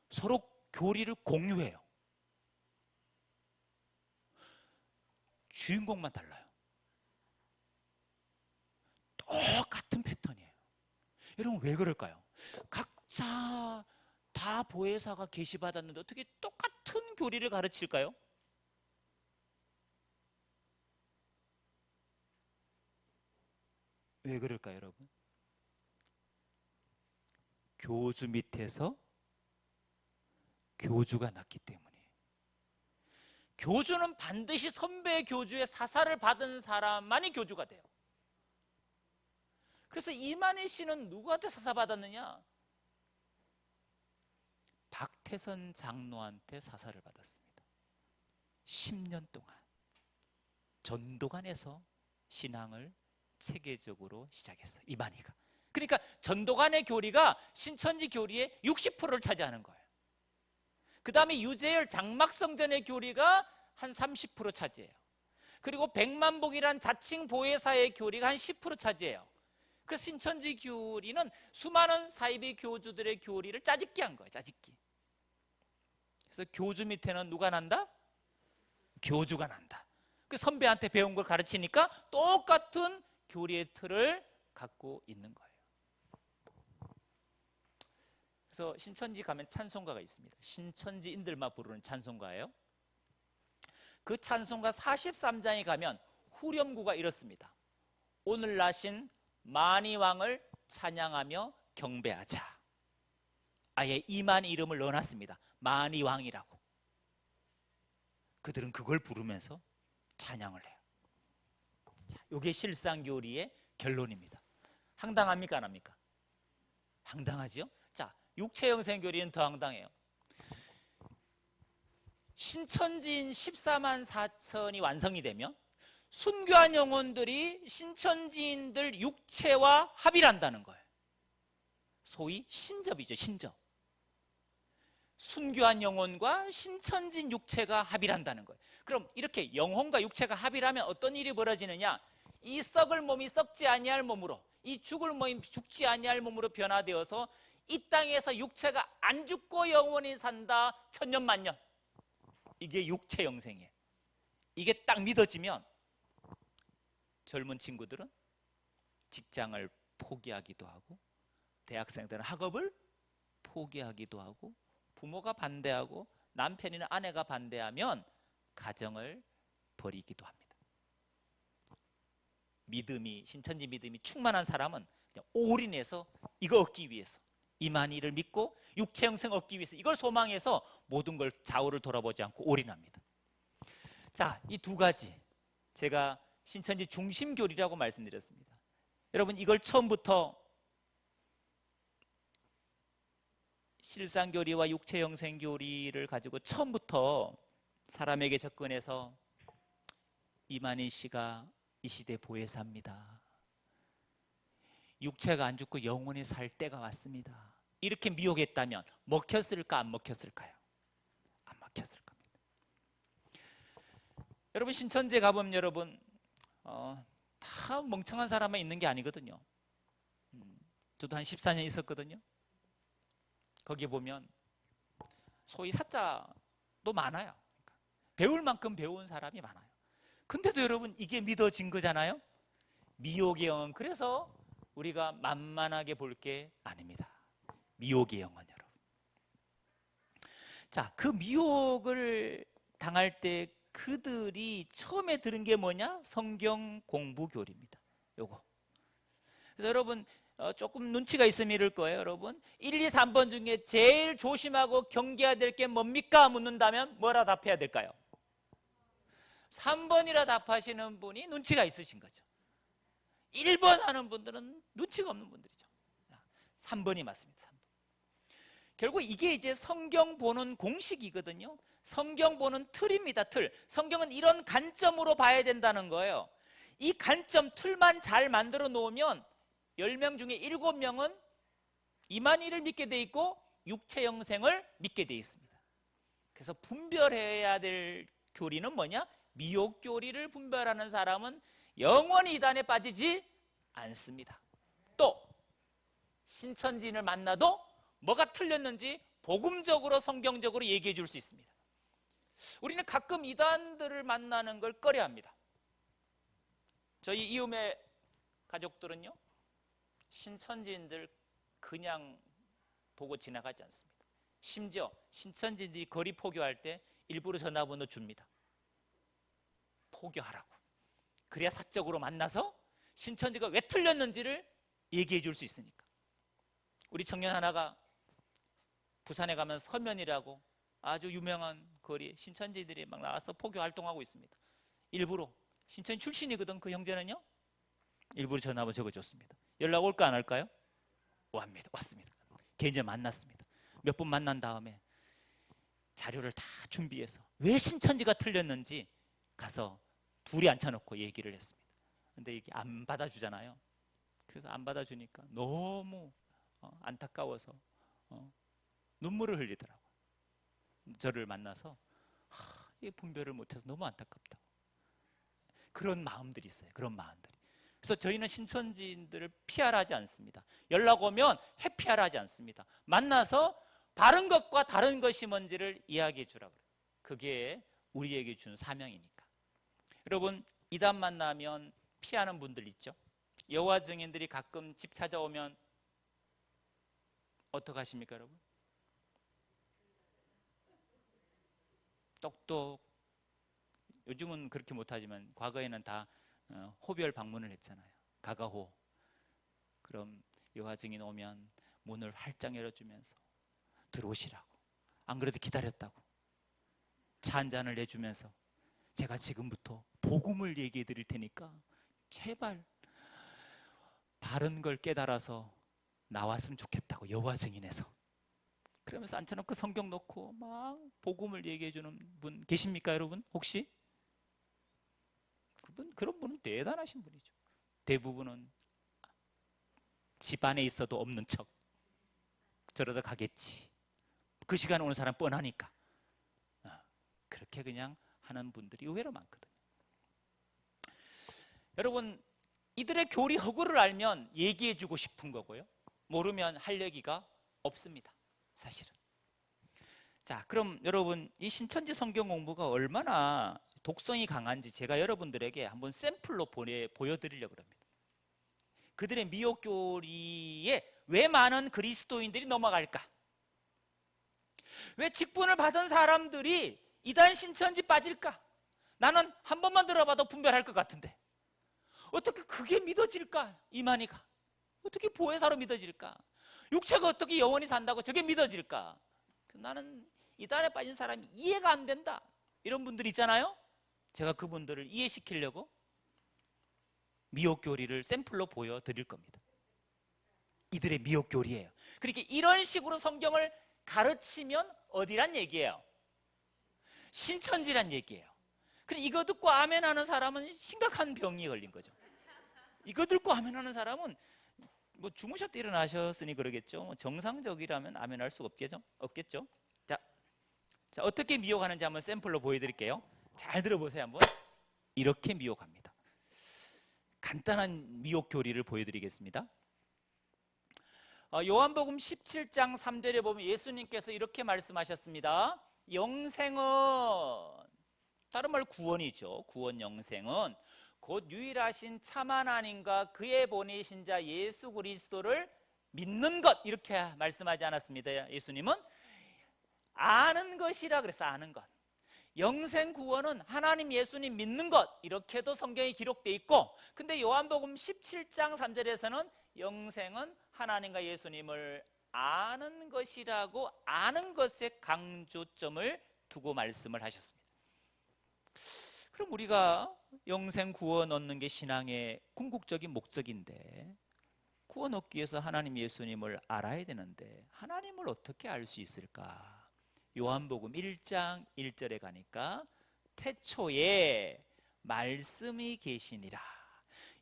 서로 교리를 공유해요. 주인공만 달라요. 똑같은 패턴이에요. 여러분, 왜 그럴까요? 각자 다 보혜사가 계시받았는데 어떻게 똑같은 교리를 가르칠까요? 왜 그럴까요, 여러분? 교주 밑에서 교주가 났기 때문이에요. 교주는 반드시 선배 교주의 사사를 받은 사람만이 교주가 돼요. 그래서 이만희 씨는 누구한테 사사받았느냐? 박태선 장로한테 사사를 받았습니다. 10년 동안 전도관에서 신앙을 체계적으로 시작했어요, 이만희가. 그러니까 전도관의 교리가 신천지 교리의 60%를 차지하는 거예요. 그 다음에 유재열 장막성전의 교리가 한 30% 차지해요. 그리고 백만복이란 자칭 보혜사의 교리가 한 10% 차지해요. 그래서 신천지 교리는 수많은 사이비 교주들의 교리를 짜집기 한 거예요, 짜집기. 그래서 교주 밑에는 누가 난다? 교주가 난다. 그 선배한테 배운 걸 가르치니까 똑같은 교리의 틀을 갖고 있는 거예요. 그래서 신천지 가면 찬송가가 있습니다. 신천지인들만 부르는 찬송가예요. 그 찬송가 43장에 가면 후렴구가 이렇습니다. 오늘 나신 만이왕을 찬양하며 경배하자. 아예 이만희 이름을 넣어놨습니다. 만이왕이라고. 그들은 그걸 부르면서 찬양을 해요. 자, 이게 실상교리의 결론입니다. 황당합니까 안 합니까? 황당하지요? 자, 육체영생교리는 더 황당해요. 신천지인 14만 4천이 완성이 되면 순교한 영혼들이 신천지인들 육체와 합의를 한다는 거예요. 소위 신접이죠. 신접. 순교한 영혼과 신천지인 육체가 합의를 한다는 거예요. 그럼 이렇게 영혼과 육체가 합의를 하면 어떤 일이 벌어지느냐? 이 썩을 몸이 썩지 아니할 몸으로, 이 죽을 몸이 죽지 아니할 몸으로 변화되어서 이 땅에서 육체가 안 죽고 영원히 산다. 천년 만년. 이게 육체 영생이에요. 이게 딱 믿어지면 젊은 친구들은 직장을 포기하기도 하고, 대학생들은 학업을 포기하기도 하고, 부모가 반대하고 남편이나 아내가 반대하면 가정을 버리기도 합니다. 믿음이, 신천지 믿음이 충만한 사람은 그냥 올인해서 이거 얻기 위해서, 이만희를 믿고 육체 영생 얻기 위해서 이걸 소망해서 모든 걸 좌우를 돌아보지 않고 올인합니다. 자, 이 두 가지 제가 신천지 중심교리라고 말씀드렸습니다. 여러분, 이걸 처음부터 실상교리와 육체영생교리를 가지고 처음부터 사람에게 접근해서 이만희 씨가 이 시대 보혜사입니다. 육체가 안 죽고 영원히 살 때가 왔습니다. 이렇게 미혹했다면 먹혔을까 안 먹혔을까요? 안 먹혔을 겁니다. 여러분, 신천지에 가보면 여러분 다 멍청한 사람만 있는 게 아니거든요. 저도 한 14년 있었거든요. 거기 보면 소위 사자도 많아요. 배울 만큼 배운 사람이 많아요. 근데도 여러분, 이게 믿어진 거잖아요. 미혹의 영은 그래서 우리가 만만하게 볼 게 아닙니다. 미혹의 영은 여러분. 자, 그 미혹을 당할 때 그들이 처음에 들은 게 뭐냐? 성경 공부 교리입니다. 요거. 그래서 여러분, 조금 눈치가 있으면 이럴 거예요. 여러분, 1, 2, 3번 중에 제일 조심하고 경계해야 될 게 뭡니까? 묻는다면 뭐라 답해야 될까요? 3번이라 답하시는 분이 눈치가 있으신 거죠. 1번 하는 분들은 눈치가 없는 분들이죠. 3번이 맞습니다. 3번. 결국 이게 이제 성경 보는 공식이거든요. 성경 보는 틀입니다. 틀. 성경은 이런 관점으로 봐야 된다는 거예요. 이 관점 틀만 잘 만들어 놓으면 10명 중에 7명은 이만희를 믿게 돼 있고 육체 영생을 믿게 돼 있습니다. 그래서 분별해야 될 교리는 뭐냐? 미혹 교리를 분별하는 사람은 영원히 이단에 빠지지 않습니다. 또 신천지인을 만나도 뭐가 틀렸는지 복음적으로 성경적으로 얘기해 줄 수 있습니다. 우리는 가끔 이단들을 만나는 걸 꺼려합니다. 저희 이음의 가족들은요, 신천지인들 그냥 보고 지나가지 않습니다. 심지어 신천지인들이 거리 포교할 때 일부러 전화번호 줍니다. 포교하라고. 그래야 사적으로 만나서 신천지가 왜 틀렸는지를 얘기해 줄 수 있으니까. 우리 청년 하나가 부산에 가면 서면이라고 아주 유명한 거리에 신천지들이 막 나와서 포교 활동하고 있습니다. 일부러 신천지 출신이거든. 그 형제는요, 일부러 전화번호 적어줬습니다. 연락 올까 안 할까요? 왔습니다. 개인적으로 만났습니다. 몇 분 만난 다음에 자료를 다 준비해서 왜 신천지가 틀렸는지 가서 둘이 앉혀놓고 얘기를 했습니다. 근데 이게 안 받아주잖아요. 그래서 안 받아주니까 너무 안타까워서 눈물을 흘리더라고요. 저를 만나서 이 분별을 못해서 너무 안타깝다고. 그런 마음들이 있어요. 그런 마음들이. 그래서 저희는 신천지인들을 피하라 하지 않습니다. 연락 오면 회피하라 하지 않습니다. 만나서 바른 것과 다른 것이 뭔지를 이야기해 주라고 그래요. 그게 우리에게 준 사명이니까. 여러분, 이단 만나면 피하는 분들 있죠? 여호와 증인들이 가끔 집 찾아오면 어떡하십니까, 여러분? 똑똑. 요즘은 그렇게 못하지만 과거에는 다 호별 방문을 했잖아요. 가가호. 그럼 여호와 증인 오면 문을 활짝 열어주면서 들어오시라고, 안 그래도 기다렸다고 차 한 잔을 내주면서 제가 지금부터 복음을 얘기해 드릴 테니까 제발 바른 걸 깨달아서 나왔으면 좋겠다고, 여호와 증인에서. 그러면서 앉혀놓고 성경 놓고 막 복음을 얘기해 주는 분 계십니까, 여러분? 혹시? 그런 분은 대단하신 분이죠. 대부분은 집 안에 있어도 없는 척, 저러다 가겠지, 그 시간에 오는 사람 뻔하니까, 그렇게 그냥 하는 분들이 의외로 많거든요. 여러분, 이들의 교리 허구를 알면 얘기해 주고 싶은 거고요, 모르면 할 얘기가 없습니다, 사실은. 자, 그럼 여러분, 이 신천지 성경 공부가 얼마나 독성이 강한지 제가 여러분들에게 한번 샘플로 보여드리려고 합니다. 그들의 미혹교리에 왜 많은 그리스도인들이 넘어갈까? 왜 직분을 받은 사람들이 이단 신천지 빠질까? 나는 한 번만 들어봐도 분별할 것 같은데 어떻게 그게 믿어질까? 이만희가 어떻게 보혜사로 믿어질까? 육체가 어떻게 영원히 산다고 저게 믿어질까? 나는 이단에 빠진 사람이 이해가 안 된다, 이런 분들 있잖아요. 제가 그분들을 이해시키려고 미혹교리를 샘플로 보여드릴 겁니다. 이들의 미혹교리예요. 그러니까 이런 식으로 성경을 가르치면 어디란 얘기예요? 신천지란 얘기예요. 그럼 이거 듣고 아멘하는 사람은 심각한 병이 걸린 거죠. 이거 듣고 아멘하는 사람은 뭐 주무셨다 일어나셨으니 그러겠죠. 정상적이라면 아멘할 수가 없겠죠. 자, 어떻게 미혹하는지 한번 샘플로 보여드릴게요. 잘 들어보세요. 한번. 이렇게 미혹합니다. 간단한 미혹 교리를 보여드리겠습니다. 요한복음 17장 3절에 보면 예수님께서 이렇게 말씀하셨습니다. 영생은, 다른 말 구원이죠. 구원, 영생은 곧 유일하신 참 하나님과 그의 보내신 자 예수 그리스도를 믿는 것, 이렇게 말씀하지 않았습니다. 예수님은 아는 것이라 그랬어요. 아는 것. 영생 구원은 하나님 예수님 믿는 것, 이렇게도 성경에 기록되어 있고, 근데 요한복음 17장 3절에서는 영생은 하나님과 예수님을 아는 것이라고, 아는 것에 강조점을 두고 말씀을 하셨습니다. 그럼 우리가 영생 구원 얻는 게 신앙의 궁극적인 목적인데, 구원 얻기 위해서 하나님 예수님을 알아야 되는데 하나님을 어떻게 알 수 있을까? 요한복음 1장 1절에 가니까 태초에 말씀이 계시니라.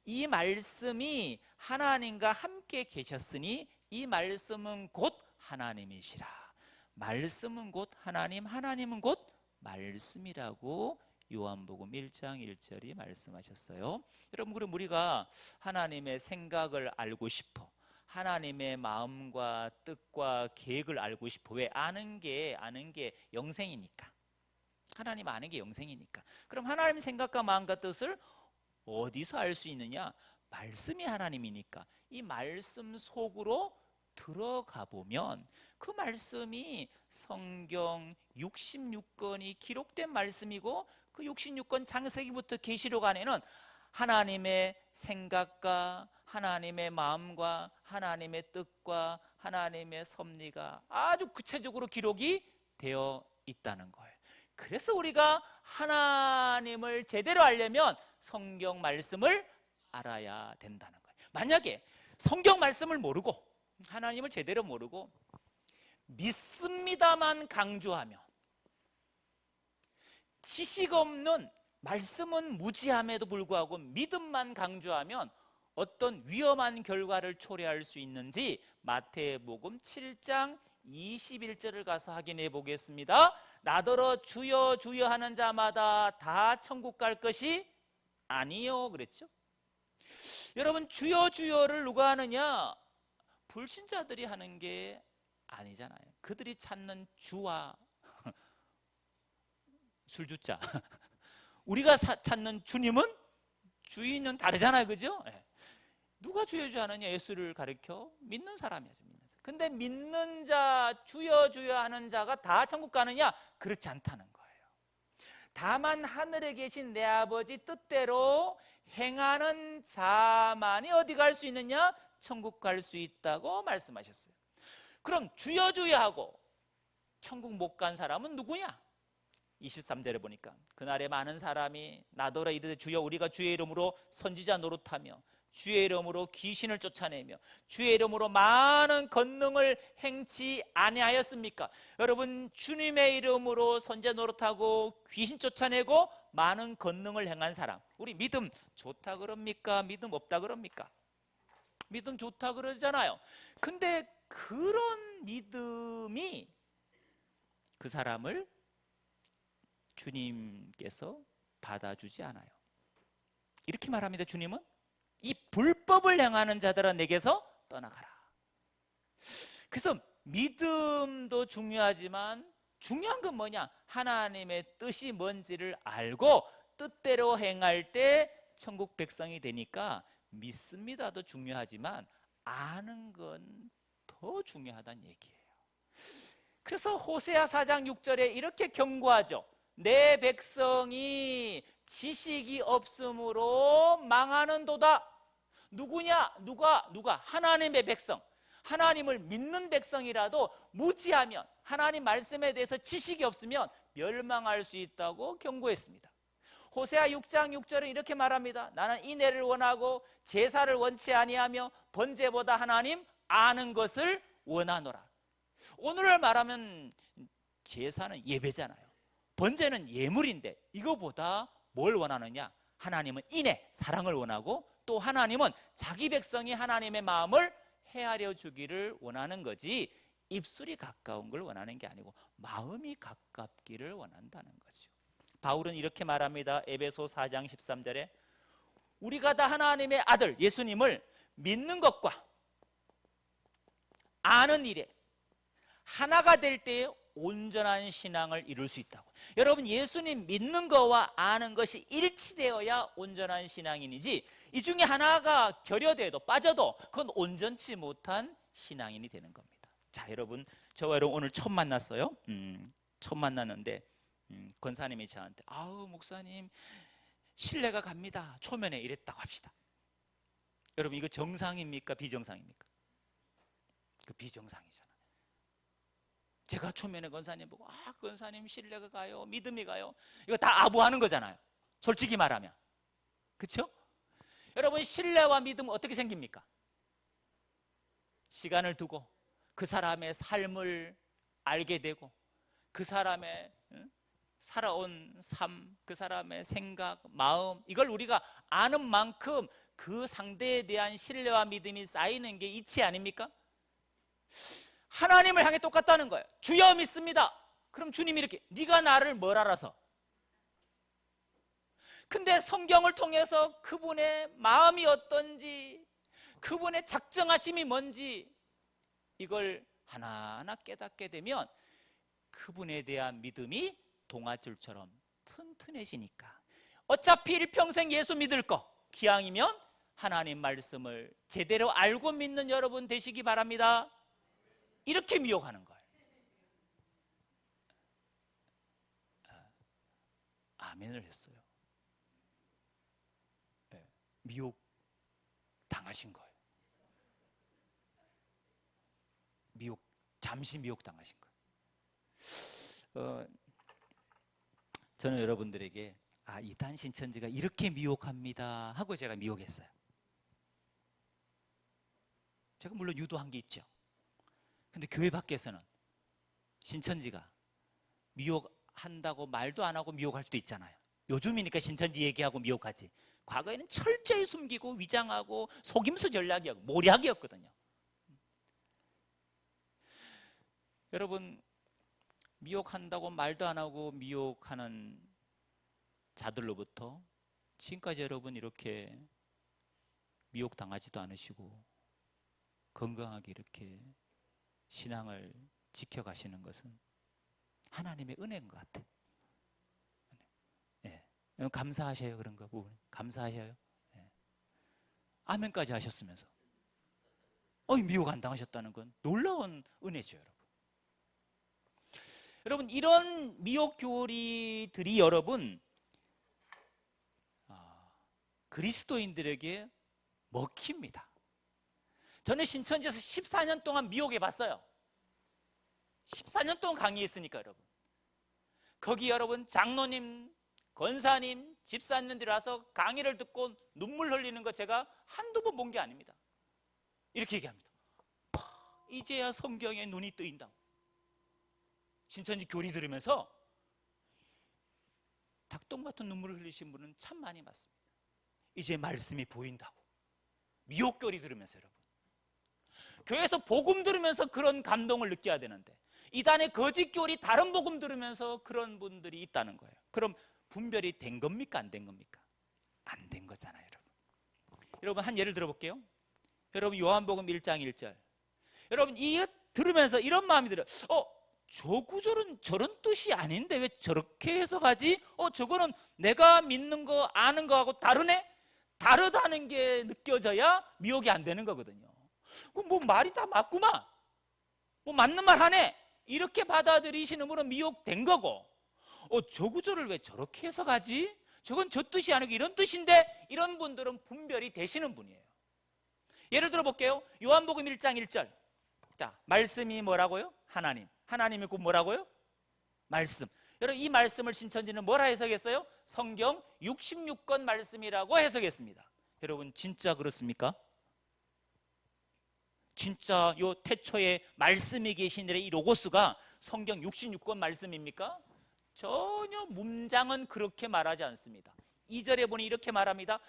이 말씀이 하나님과 함께 계셨으니 이 말씀은 곧 하나님이시라. 말씀은 곧 하나님, 하나님은 곧 말씀이라고 요한복음 1장 1절이 말씀하셨어요. 여러분, 그럼 우리가 하나님의 생각을 알고 싶어, 하나님의 마음과 뜻과 계획을 알고 싶어. 왜? 아는 게 영생이니까. 하나님 아는 게 영생이니까. 그럼 하나님 생각과 마음과 뜻을 어디서 알 수 있느냐? 말씀이 하나님이니까 이 말씀 속으로 들어가 보면 그 말씀이 성경 66권이 기록된 말씀이고, 그 66권 창세기부터 계시록 안에는 하나님의 생각과 하나님의 마음과 하나님의 뜻과 하나님의 섭리가 아주 구체적으로 기록이 되어 있다는 거예요. 그래서 우리가 하나님을 제대로 알려면 성경 말씀을 알아야 된다는 거예요. 만약에 성경 말씀을 모르고 하나님을 제대로 모르고 믿습니다만 강조하며 지식 없는, 말씀은 무지함에도 불구하고 믿음만 강조하면 어떤 위험한 결과를 초래할 수 있는지 마태복음 7장 21절을 가서 확인해 보겠습니다. 나더러 주여 주여 하는 자마다 다 천국 갈 것이 아니요, 그랬죠. 여러분, 주여 주여를 누가 하느냐? 불신자들이 하는 게 아니잖아요. 그들이 찾는 주와 술주자 우리가 찾는 주님은 주인은 다르잖아요, 그죠? 예. 누가 주여 주여 하느냐? 예수를 가리켜 믿는 사람이죠. 믿는 사람. 근데 믿는 자, 주여 주여 하는 자가 다 천국 가느냐? 그렇지 않다는 거예요. 다만 하늘에 계신 내 아버지 뜻대로 행하는 자만이 어디 갈 수 있느냐? 천국 갈 수 있다고 말씀하셨어요. 그럼 주여 주여 하고 천국 못 간 사람은 누구냐? 23절에 보니까 그날에 많은 사람이 나더러 이르되 주여 우리가 주의 이름으로 선지자 노릇하며 주의 이름으로 귀신을 쫓아내며 주의 이름으로 많은 권능을 행치 아니하였습니까? 여러분, 주님의 이름으로 선지자 노릇하고 귀신 쫓아내고 많은 권능을 행한 사람, 우리 믿음 좋다 그럽니까? 믿음 없다 그럽니까? 믿음 좋다 그러잖아요. 근데 그런 믿음이 그 사람을 주님께서 받아주지 않아요. 이렇게 말합니다. 주님은 이 불법을 행하는 자들아 내게서 떠나가라. 그래서 믿음도 중요하지만 중요한 건 뭐냐? 하나님의 뜻이 뭔지를 알고 뜻대로 행할 때 천국 백성이 되니까 믿습니다도 중요하지만 아는 건 더 중요하다는 얘기예요. 그래서 호세아 4장 6절에 이렇게 경고하죠. 내 백성이 지식이 없으므로 망하는도다. 누구냐? 누가? 하나님의 백성. 하나님을 믿는 백성이라도 무지하면, 하나님 말씀에 대해서 지식이 없으면 멸망할 수 있다고 경고했습니다. 호세아 6장 6절은 이렇게 말합니다. 나는 인애를 원하고 제사를 원치 아니하며 번제보다 하나님 아는 것을 원하노라. 오늘날 말하면 제사는 예배잖아요. 번제는 예물인데 이거보다 뭘 원하느냐? 하나님은 인애, 사랑을 원하고 또 하나님은 자기 백성이 하나님의 마음을 헤아려 주기를 원하는 거지 입술이 가까운 걸 원하는 게 아니고 마음이 가깝기를 원한다는 거죠. 바울은 이렇게 말합니다. 에베소 4장 13절에 우리가 다 하나님의 아들 예수님을 믿는 것과 아는 일에 하나가 될 때에 온전한 신앙을 이룰 수 있다고. 여러분, 예수님 믿는 거와 아는 것이 일치되어야 온전한 신앙인이지 이 중에 하나가 결여돼도 빠져도 그건 온전치 못한 신앙인이 되는 겁니다. 자, 여러분, 저와 여러분 오늘 처음 만났어요. 처음 만났는데 권사님이 저한테 아우 목사님 신뢰가 갑니다. 초면에 이랬다고 합시다. 여러분, 이거 정상입니까? 비정상입니까? 그 비정상이잖아요. 제가 초면에 권사님 보고 권사님 신뢰가 가요, 믿음이 가요, 이거 다 아부하는 거잖아요. 솔직히 말하면. 그렇죠? 여러분, 신뢰와 믿음은 어떻게 생깁니까? 시간을 두고 그 사람의 삶을 알게 되고 그 사람의 살아온 삶, 그 사람의 생각, 마음, 이걸 우리가 아는 만큼 그 상대에 대한 신뢰와 믿음이 쌓이는 게 이치 아닙니까? 하나님을 향해 똑같다는 거예요. 주여 믿습니다. 그럼 주님이 이렇게 네가 나를 뭘 알아서? 근데 성경을 통해서 그분의 마음이 어떤지, 그분의 작정하심이 뭔지 이걸 하나하나 깨닫게 되면 그분에 대한 믿음이 동아줄처럼 튼튼해지니까 어차피 일평생 예수 믿을 거 기왕이면 하나님 말씀을 제대로 알고 믿는 여러분 되시기 바랍니다. 이렇게 미혹하는 거예요. 아멘을 했어요. 네, 미혹 당하신 거예요. 잠시 미혹 당하신 거예요. 저는 여러분들에게 이단 신천지가 이렇게 미혹합니다 하고 제가 미혹했어요. 제가 물론 유도한 게 있죠. 근데 교회 밖에서는 신천지가 미혹한다고 말도 안 하고 미혹할 수도 있잖아요. 요즘이니까 신천지 얘기하고 미혹하지. 과거에는 철저히 숨기고 위장하고 속임수 전략이었고 모략이었거든요. 여러분, 미혹한다고 말도 안 하고 미혹하는 자들로부터 지금까지 여러분 이렇게 미혹당하지도 않으시고 건강하게 이렇게 신앙을 지켜가시는 것은 하나님의 은혜인 것 같아요. 네. 여러분 감사하셔요. 그런 거 부분 감사하셔요. 예. 아멘까지 하셨으면서 미혹 안 당하셨다는 건 놀라운 은혜죠, 여러분. 여러분 이런 미혹 교리들이 여러분 그리스도인들에게 먹힙니다. 저는 신천지에서 14년 동안 미혹해 봤어요. 14년 동안 강의했으니까 여러분. 거기 여러분 장로님, 권사님, 집사님들이 와서 강의를 듣고 눈물 흘리는 거 제가 한두 번 본 게 아닙니다. 이렇게 얘기합니다. 이제야 성경에 눈이 뜨인다. 신천지 교리 들으면서 닭똥 같은 눈물을 흘리신 분은 참 많이 봤습니다. 이제 말씀이 보인다고. 미혹 교리 들으면서 여러분. 교회에서 복음 들으면서 그런 감동을 느껴야 되는데 이단의 거짓 교리 다른 복음 들으면서 그런 분들이 있다는 거예요. 그럼 분별이 된 겁니까? 안 된 겁니까? 안 된 거잖아요, 여러분. 여러분 한 예를 들어볼게요. 여러분 요한복음 1장 1절. 여러분 이 들으면서 이런 마음이 들어요. 저 구절은 저런 뜻이 아닌데 왜 저렇게 해석하지? 저거는 내가 믿는 거 아는 거하고 다르네? 다르다는 게 느껴져야 미혹이 안 되는 거거든요. 그럼 뭐 말이 다 맞구만. 뭐 맞는 말 하네. 이렇게 받아들이시는 분은 미혹된 거고, 저 구절을 왜 저렇게 해석하지? 저건 저 뜻이 아니고 이런 뜻인데, 이런 분들은 분별이 되시는 분이에요. 예를 들어 볼게요. 요한복음 1장 1절. 자, 말씀이 뭐라고요? 하나님. 하나님이 곧 뭐라고요? 말씀. 여러분 이 말씀을 신천지는 뭐라 해석했어요? 성경 66권 말씀이라고 해석했습니다. 여러분 진짜 그렇습니까? 진짜 요 태초에 말씀이 계신 이래 이 로고스가 성경 66권 말씀입니까? 전혀 문장은 그렇게 말하지 않습니다. 2절에 보니 이렇게 말합니다.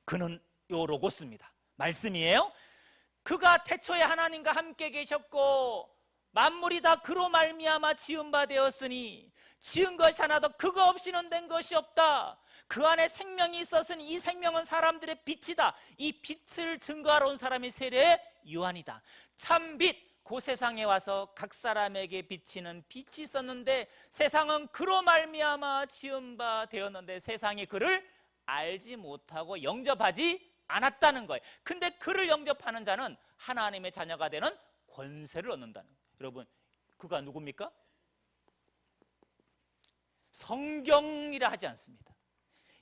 그는 요 로고스입니다. 말씀이에요. 그가 태초에 하나님과 함께 계셨고 만물이 다 그로 말미암아 지은 바 되었으니 지은 것이 하나도 그가 없이는 된 것이 없다. 그 안에 생명이 있었으니 이 생명은 사람들의 빛이다. 이 빛을 증거하러 온 사람이 세례 요한이다. 참빛, 그 세상에 와서 각 사람에게 비치는 빛이 있었는데 세상은 그로 말미암아 지은 바 되었는데 세상이 그를 알지 못하고 영접하지 않았다는 거예요. 근데 그를 영접하는 자는 하나님의 자녀가 되는 권세를 얻는다는 거예요. 여러분 그가 누굽니까? 성경이라 하지 않습니다.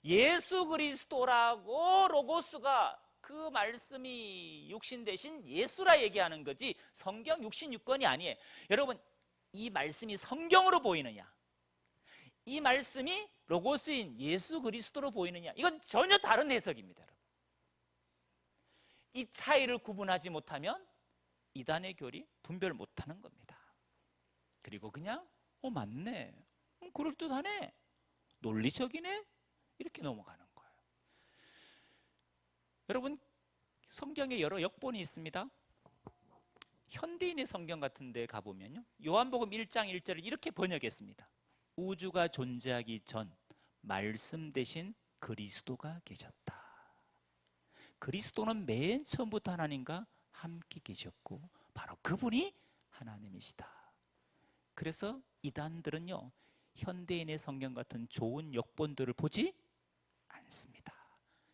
예수 그리스도라고 로고스가 그 말씀이 육신 대신 예수라 얘기하는 거지 성경 66권이 아니에요. 여러분 이 말씀이 성경으로 보이느냐, 이 말씀이 로고스인 예수 그리스도로 보이느냐, 이건 전혀 다른 해석입니다. 여러분. 이 차이를 구분하지 못하면 이단의 교리 분별 못하는 겁니다. 그리고 그냥 맞네, 그럴듯하네, 논리적이네, 이렇게 넘어가는 거예요. 여러분 성경에 여러 역본이 있습니다. 현대인의 성경 같은 데 가보면요, 요한복음 1장 1절을 이렇게 번역했습니다. 우주가 존재하기 전 말씀 대신 그리스도가 계셨다. 그리스도는 맨 처음부터 하나님과 함께 계셨고 바로 그분이 하나님이시다. 그래서 이단들은요 현대인의 성경 같은 좋은 역본들을 보지 않습니다.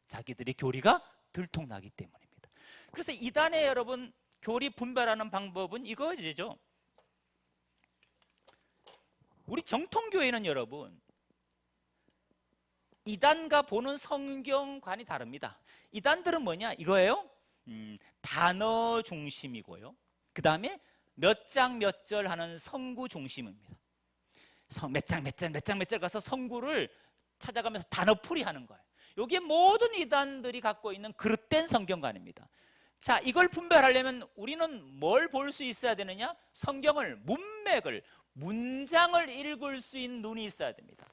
자기들의 교리가 들통나기 때문입니다. 그래서 이단의 여러분 교리 분별하는 방법은 이거죠. 우리 정통교회는 여러분 이단과 보는 성경관이 다릅니다. 이단들은 뭐냐 이거예요. 단어 중심이고요. 그 다음에 몇 장 몇 절 하는 성구 중심입니다. 몇 장 가서 성구를 찾아가면서 단어풀이 하는 거예요. 이게 모든 이단들이 갖고 있는 그릇된 성경관입니다. 자, 이걸 분별하려면 우리는 뭘 볼 수 있어야 되느냐? 성경을, 문맥을, 문장을 읽을 수 있는 눈이 있어야 됩니다.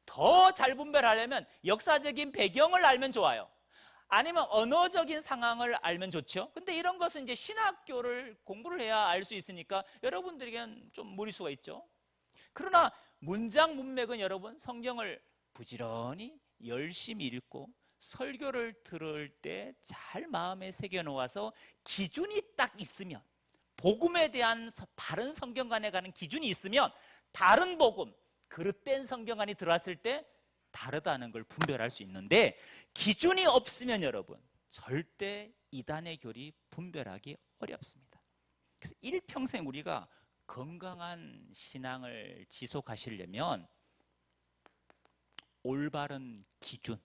더 잘 분별하려면 역사적인 배경을 알면 좋아요. 아니면 언어적인 상황을 알면 좋죠. 근데 이런 것은 이제 신학교를 공부를 해야 알 수 있으니까 여러분들에게는 좀 무리수가 있죠. 그러나 문장 문맥은 여러분 성경을 부지런히 열심히 읽고 설교를 들을 때 잘 마음에 새겨 놓아서 기준이 딱 있으면, 복음에 대한 바른 성경관에 가는 기준이 있으면 다른 복음, 그릇된 성경관이 들어왔을 때 다르다는 걸 분별할 수 있는데, 기준이 없으면 여러분 절대 이단의 교리 분별하기 어렵습니다. 그래서 일평생 우리가 건강한 신앙을 지속하시려면 올바른 기준,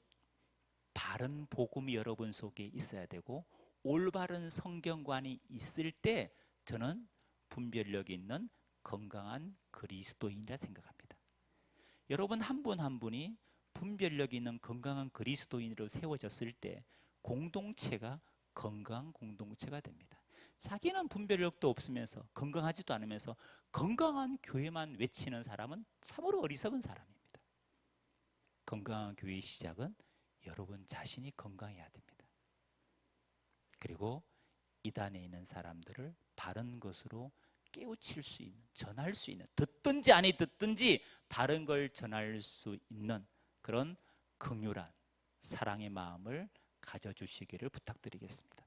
바른 복음이 여러분 속에 있어야 되고, 올바른 성경관이 있을 때 저는 분별력 있는 건강한 그리스도인이라 생각합니다. 여러분 한 분 한 분이 분별력 있는 건강한 그리스도인으로 세워졌을 때 공동체가 건강한 공동체가 됩니다. 자기는 분별력도 없으면서 건강하지도 않으면서 건강한 교회만 외치는 사람은 참으로 어리석은 사람입니다. 건강한 교회의 시작은 여러분 자신이 건강해야 됩니다. 그리고 이단에 있는 사람들을 바른 것으로 깨우칠 수 있는, 전할 수 있는, 듣든지 아니 듣든지 바른 걸 전할 수 있는 그런 긍휼한 사랑의 마음을 가져주시기를 부탁드리겠습니다.